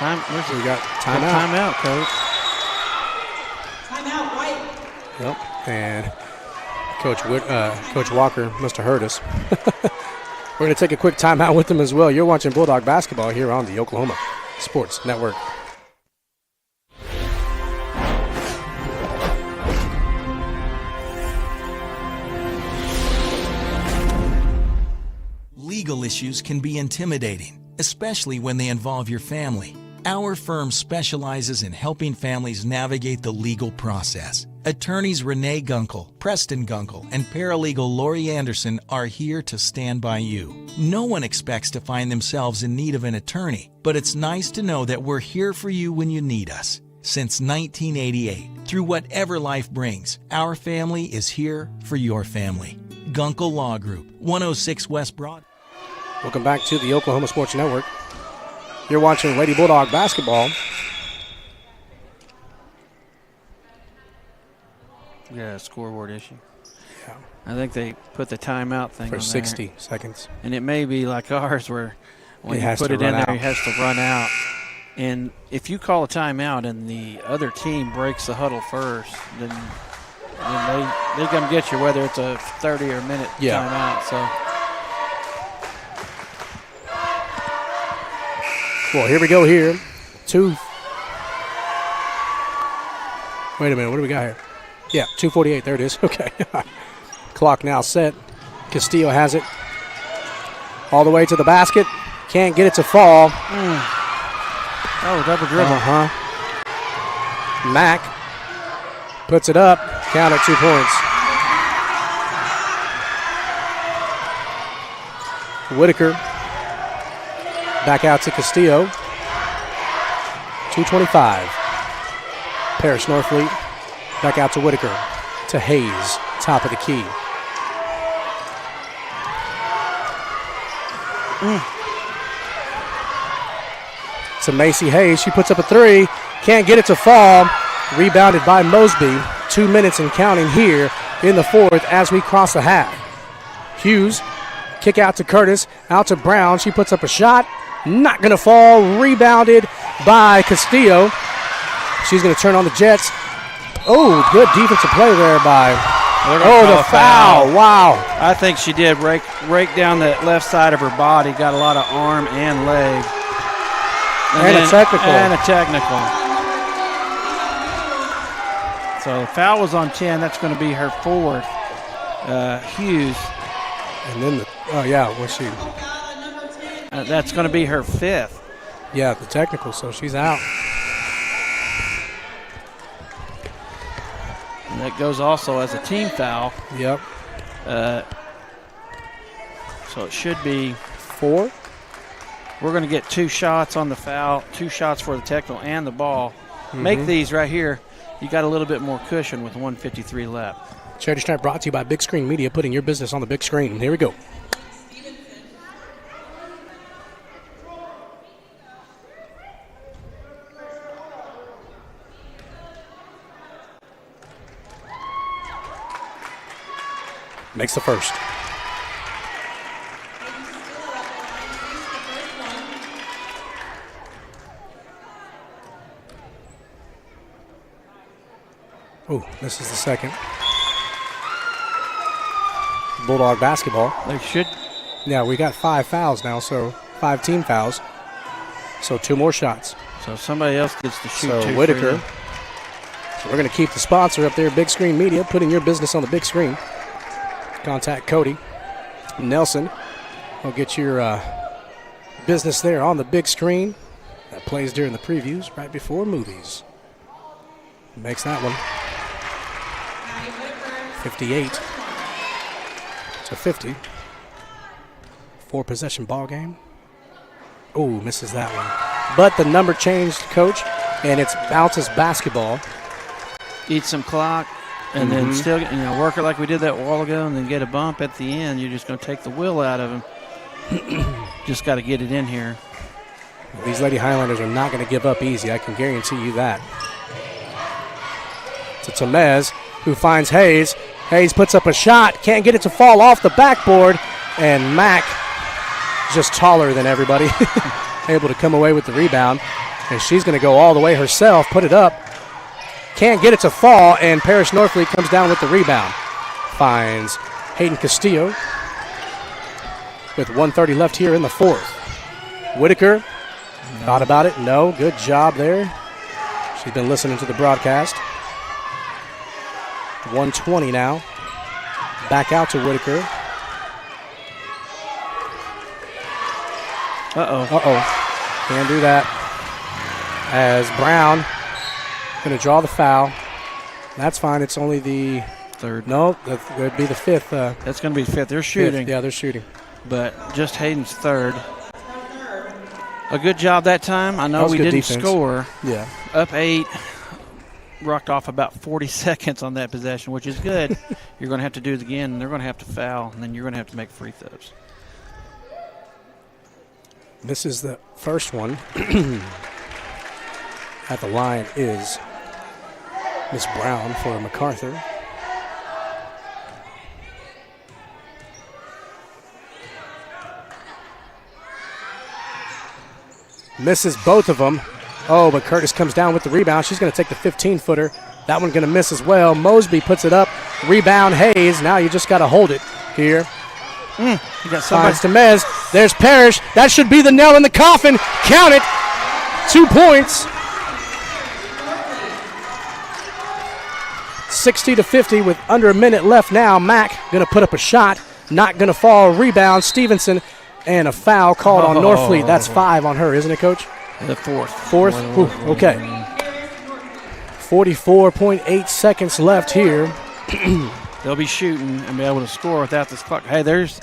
We got timeout. Timeout, Coach. Timeout, White. Yep. And Coach Walker must have heard us. We're going to take a quick timeout with them as well. You're watching Bulldog basketball here on the Oklahoma Sports Network. Legal issues can be intimidating, especially when they involve your family. Our firm specializes in helping families navigate the legal process. Attorneys Renee Gunkel, Preston Gunkel, and paralegal Lori Anderson are here to stand by you. No one expects to find themselves in need of an attorney, but it's nice to know that we're here for you when you need us. Since 1988, through whatever life brings, our family is here for your family. Gunkel Law Group, 106 West Broad. Welcome back to the Oklahoma Sports Network. You're watching Lady Bulldog basketball. Yeah, scoreboard issue. Yeah. I think they put the timeout thing For on 60 there. seconds. And it may be like ours where when It you has put to it in run there, out. it has to run out. And if you call a timeout and the other team breaks the huddle first, then they come get you, whether it's a 30 or a minute timeout. So. Well, here we go here. Wait a minute, what do we got here? Yeah, 2:48, there it is. Okay. Clock now set. Castillo has it. All the way to the basket. Can't get it to fall. Oh, double dribble. Mack puts it up. Count at 2 points. Whitaker back out to Castillo. 2:25. Parrish Norfleet back out to Whitaker. To Hayes, top of the key. To Macy Hayes. She puts up a three. Can't get it to fall. Rebounded by Mosby. 2 minutes and counting here in the fourth as we cross the half. Hughes, kick out to Curtis. Out to Brown. She puts up a shot. Not going to fall. Rebounded by Castillo. She's going to turn on the Jets. Oh, good defensive play there by... Oh, the foul. Wow. I think she did rake down the left side of her body. Got a lot of arm and leg. And a technical. And a technical. So the foul was on 10. That's going to be her fourth. Hughes. And then what's she? That's going to be her fifth. Yeah, the technical, so she's out. And that goes also as a team foul. Yep. So it should be 4. We're going to get 2 shots on the foul, 2 shots for the technical and the ball. Mm-hmm. Make these right here. You got a little bit more cushion with 1:53 left. Charity Stripe brought to you by Big Screen Media, putting your business on the big screen. Here we go. Makes the first. Oh, this is the second. Bulldog basketball. They should. Yeah, we got 5 fouls now, so 5 team fouls. So 2 more shots. So somebody else gets to shoot. So 2 Whitaker. free. So we're going to keep the sponsor up there, Big Screen Media, putting your business on the big screen. Contact Cody Nelson. We'll get your business there on the big screen. That plays during the previews right before movies. Makes that one 58 to 50. 4 possession ball game. Oh, misses that one. But the number changed, Coach, and it's Altus basketball. Eat some clock. And then still, work it like we did that while ago, and then get a bump at the end. You're just going to take the will out of him. Just got to get it in here. These Lady Highlanders are not going to give up easy. I can guarantee you that. To Tamez, who finds Hayes. Hayes puts up a shot. Can't get it to fall off the backboard. And Mack, just taller than everybody, able to come away with the rebound. And she's going to go all the way herself, put it up. Can't get it to fall, and Parrish Norfleet comes down with the rebound. Finds Hayden Castillo with 1:30 left here in the fourth. Whitaker, thought about it. No, good job there. She's been listening to the broadcast. 1:20 now. Back out to Whitaker. Can't do that. As Brown going to draw the foul. That's fine. It's only the third. No, that would be the fifth. That's going to be fifth. They're shooting. Yeah, they're shooting. But just Hayden's third. A good job that time. I know we didn't defense. score. Yeah. Up 8. Rocked off about 40 seconds on that possession, which is good. You're going to have to do it again, and they're going to have to foul, and then you're going to have to make free throws. Misses the first one. At the line is Miss Brown for Macarthur. Misses both of them. Oh, but Curtis comes down with the rebound. She's going to take the 15-footer. That one going to miss as well. Mosby puts it up. Rebound, Hayes. Now you just got to hold it here. You got somebody. Finds to Mez. There's Parrish. That should be the nail in the coffin. Count it. 2 points. 60-50 with under a minute left now. Mack going to put up a shot. Not going to fall. Rebound, Stevenson. And a foul called on Norfleet. That's 5 on her, isn't it, Coach? The fourth. Fourth? Ooh, okay. 44.8 seconds left here. They'll be shooting and be able to score without this clock. Hey, there's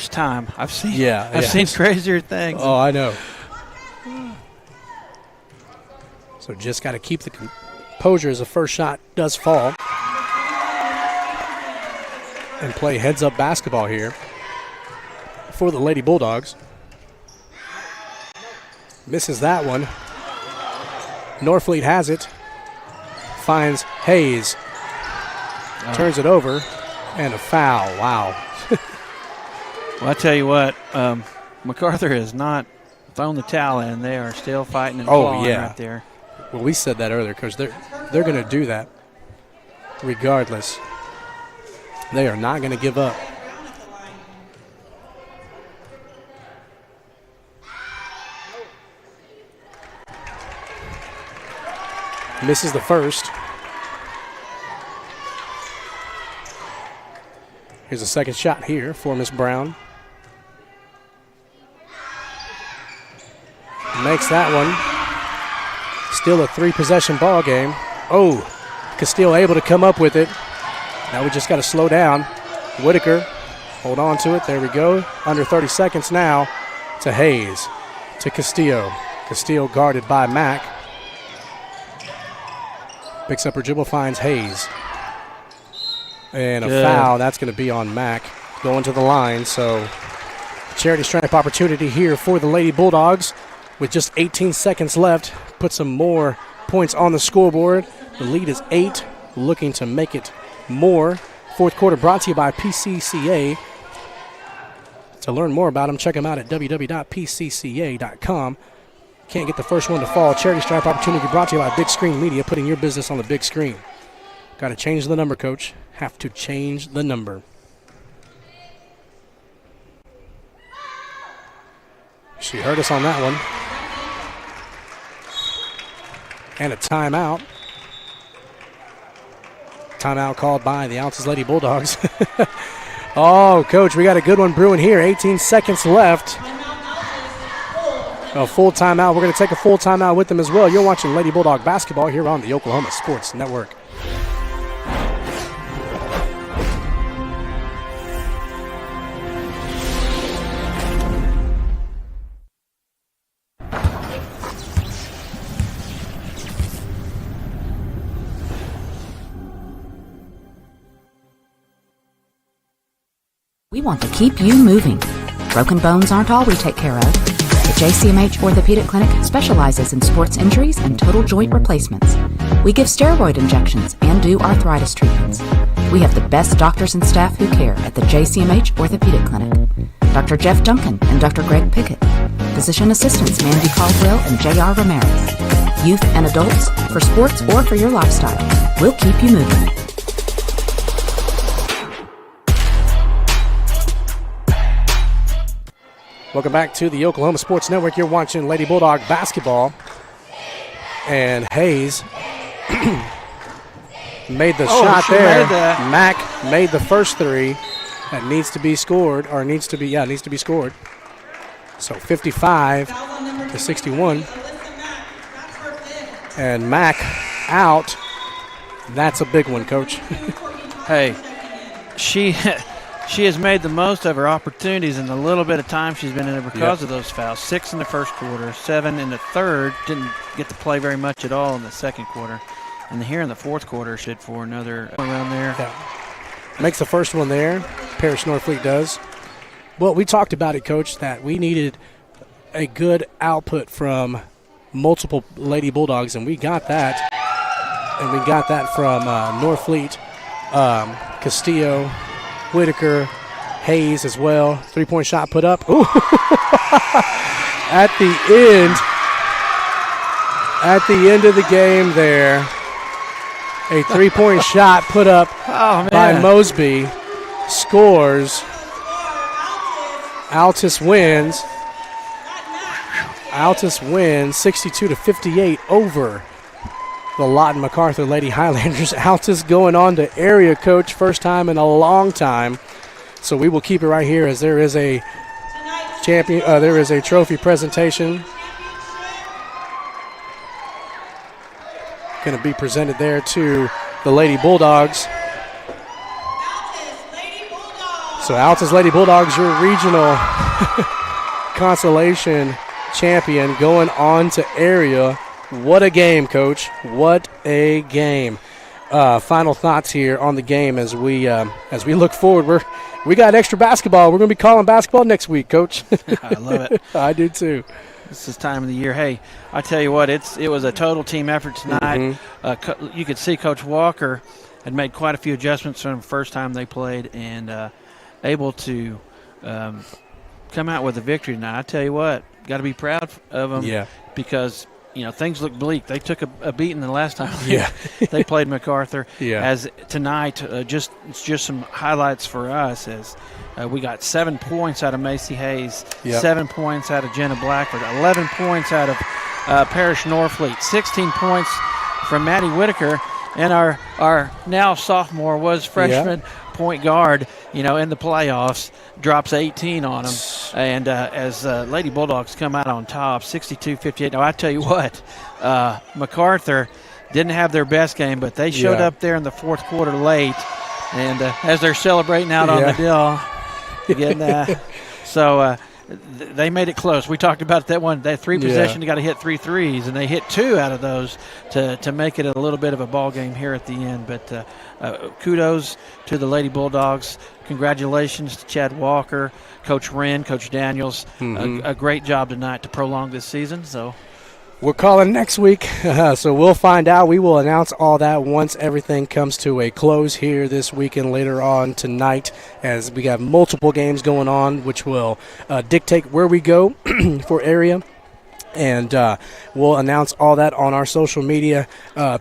time. I've seen seen crazier things. Oh, I know. So just got to keep the composure as the first shot does fall. And play heads-up basketball here for the Lady Bulldogs. Misses that one. Norfleet has it. Finds Hayes. Turns it over. And a foul. Wow. Well, I tell you what, Macarthur has not thrown the towel in. They are still fighting and clawing right there. Well, we said that earlier, Coach. They're going to do that regardless. They are not going to give up. Misses the first. Here's a second shot here for Miss Brown. Makes that one. Still a 3-possession ball game. Oh, Castile able to come up with it. Now we just got to slow down. Whitaker, hold on to it. There we go. Under 30 seconds now to Hayes, to Castillo. Castillo guarded by Mack. Picks up her dribble, finds Hayes. And a foul. That's going to be on Mack. Going to the line. So charity stripe opportunity here for the Lady Bulldogs with just 18 seconds left. Put some more points on the scoreboard. The lead is 8. Looking to make it more. Fourth quarter brought to you by PCCA. To learn more about them, check them out at www.pcca.com. Can't get the first one to fall. Charity stripe opportunity brought to you by Big Screen Media, putting your business on the big screen. Got to change the number, Coach. Have to change the number. She heard us on that one. And a timeout. Timeout called by the Altus Lady Bulldogs. Oh, Coach, we got a good one brewing here. 18 seconds left. A full timeout. We're going to take a full timeout with them as well. You're watching Lady Bulldog basketball here on the Oklahoma Sports Network. We want to keep you moving. Broken bones aren't all we take care of. The JCMH Orthopedic Clinic specializes in sports injuries and total joint replacements. We give steroid injections and do arthritis treatments. We have the best doctors and staff who care at the JCMH Orthopedic Clinic. Dr. Jeff Duncan and Dr. Greg Pickett. Physician assistants Mandy Caldwell and J.R. Ramirez. Youth and adults, for sports or for your lifestyle. We'll keep you moving. Welcome back to the Oklahoma Sports Network. You're watching Lady Bulldog basketball. And Hayes made the shot there. Mack made the first three. That needs to be scored, or needs to be scored. So 55-61. And Mack out. That's a big one, Coach. Hey, she has made the most of her opportunities in the little bit of time she's been in there because of those fouls. 6 in the first quarter, 7 in the third. Didn't get to play very much at all in the second quarter. And here in the fourth quarter, should for another around there. Yeah. Makes the first one there. Parrish Norfleet does. Well, we talked about it, Coach, that we needed a good output from multiple Lady Bulldogs, and we got that. And we got that from Northfleet, Castillo, Whitaker, Hayes as well. 3-point shot put up. Ooh. At the end of the game there, a 3-point shot put up by Mosby. Scores. Altus wins. Altus wins 62-58 over the Lawton Macarthur Lady Highlanders. Altus going on to area coach, first time in a long time. So we will keep it right here as there is a there is a trophy presentation going to be presented there to the Lady Bulldogs. So Altus Lady Bulldogs, your regional consolation champion, going on to area. What a game, Coach. What a game. Final thoughts here on the game as we look forward. We got extra basketball. We're going to be calling basketball next week, Coach. I love it. I do too. This is time of the year. Hey, I tell you what, it was a total team effort tonight. You could see Coach Walker had made quite a few adjustments from the first time they played and able to come out with a victory tonight. I tell you what, got to be proud of them because – things look bleak. They took a beating the last time they played Macarthur. As tonight, just some highlights for us as we got 7 points out of Macy Hayes, 7 points out of Jenna Blackford, 11 points out of Parish Northfleet, 16 points from Maddie Whitaker, and our now sophomore was freshman point guard, in the playoffs, drops 18 on them. And as Lady Bulldogs come out on top, 62-58. Now, I tell you what, Macarthur didn't have their best game, but they showed up there in the fourth quarter late. And as they're celebrating out on the dill, getting that. So they made it close. We talked about that three possession, you got to hit 3 threes, and they hit 2 out of those to make it a little bit of a ball game here at the end. But kudos to the Lady Bulldogs. Congratulations to Chad Walker, Coach Wren, Coach Daniels. A great job tonight to prolong this season. So we're calling next week, so we'll find out. We will announce all that once everything comes to a close here this weekend later on tonight, as we got multiple games going on, which will dictate where we go for area. And we'll announce all that on our social media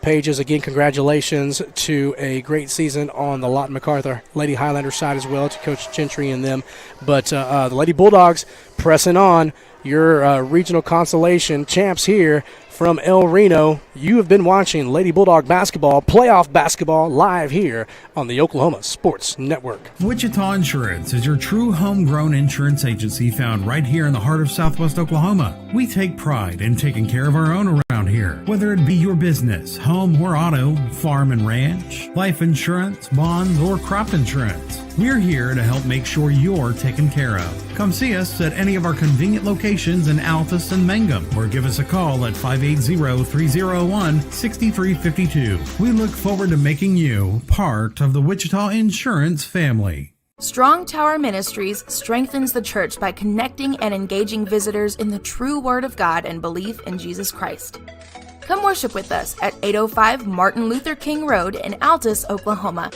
pages. Again, congratulations to a great season on the Lawton Macarthur Lady Highlander side as well, to Coach Gentry and them. But the Lady Bulldogs pressing on. Your regional consolation champs here from El Reno. You have been watching Lady Bulldog basketball, playoff basketball, live here on the Oklahoma Sports Network. Wichita Insurance is your true homegrown insurance agency found right here in the heart of Southwest Oklahoma. We take pride in taking care of our own around here, whether it be your business, home or auto, farm and ranch, life insurance, bonds, or crop insurance. We're here to help make sure you're taken care of. Come see us at any of our convenient locations in Altus and Mangum, or give us a call at 580-301-6352. We look forward to making you part of the Wichita Insurance family. Strong Tower Ministries strengthens the church by connecting and engaging visitors in the true Word of God and belief in Jesus Christ. Come worship with us at 805 Martin Luther King Road in Altus, Oklahoma.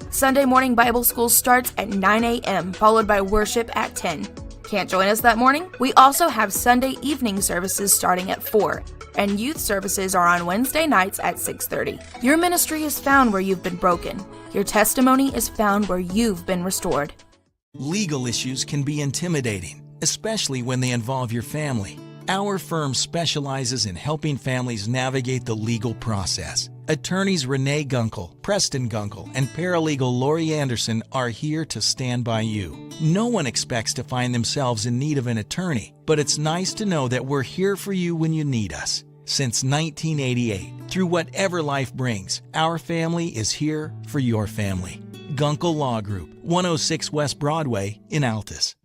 Sunday morning Bible school starts at 9 a.m., followed by worship at 10. Can't join us that morning? We also have Sunday evening services starting at 4, and youth services are on Wednesday nights at 6:30. Your ministry is found where you've been broken. Your testimony is found where you've been restored. Legal issues can be intimidating, especially when they involve your family. Our firm specializes in helping families navigate the legal process. Attorneys Renee Gunkel, Preston Gunkel, and paralegal Lori Anderson are here to stand by you. No one expects to find themselves in need of an attorney, but it's nice to know that we're here for you when you need us. Since 1988, through whatever life brings, our family is here for your family. Gunkel Law Group, 106 West Broadway in Altus.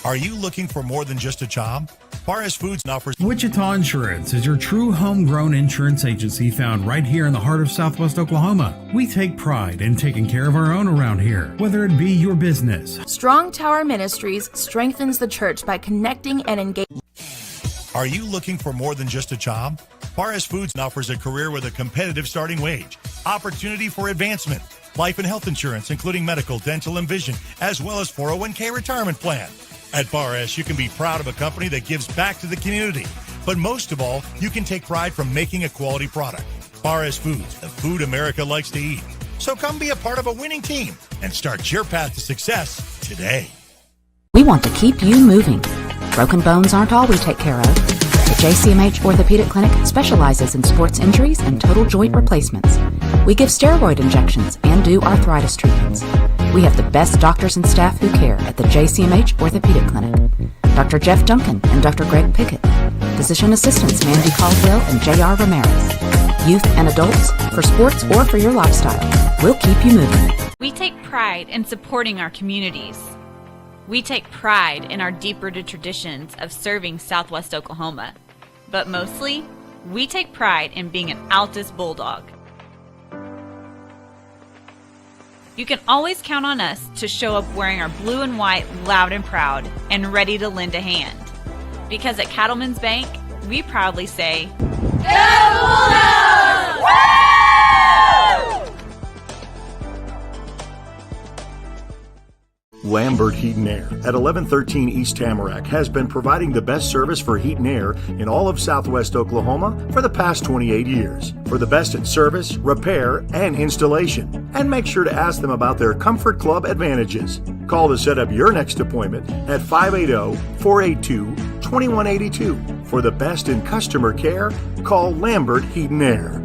Are you looking for more than just a job? Forest Foods offers Wichita Insurance is your true homegrown insurance agency found right here in the heart of Southwest Oklahoma. We take pride in taking care of our own around here, whether it be your business. Strong Tower Ministries strengthens the church by connecting and engaging. Are you looking for more than just a job? Forest Foods offers a career with a competitive starting wage, opportunity for advancement, life and health insurance, including medical, dental, and vision, as well as 401k retirement plan. At Forest, you can be proud of a company that gives back to the community. But most of all, you can take pride from making a quality product. Forest Foods, the food America likes to eat. So come be a part of a winning team and start your path to success today. We want to keep you moving. Broken bones aren't all we take care of. The JCMH Orthopedic Clinic specializes in sports injuries and total joint replacements. We give steroid injections and do arthritis treatments. We have the best doctors and staff who care at the JCMH Orthopedic Clinic. Dr. Jeff Duncan and Dr. Greg Pickett. Physician assistants Mandy Caldwell and J.R. Ramirez. Youth and adults, for sports or for your lifestyle. We'll keep you moving. We take pride in supporting our communities. We take pride in our deep-rooted traditions of serving Southwest Oklahoma. But mostly, we take pride in being an Altus Bulldog. You can always count on us to show up wearing our blue and white loud and proud and ready to lend a hand. Because at Cattlemen's Bank, we proudly say, Go Bulldogs! Lambert Heat and Air at 1113 East Tamarack has been providing the best service for heat and air in all of Southwest Oklahoma for the past 28 years. For the best in service, repair, and installation. And make sure to ask them about their Comfort Club advantages. Call to set up your next appointment at 580-482-2182. For the best in customer care, call Lambert Heat and Air.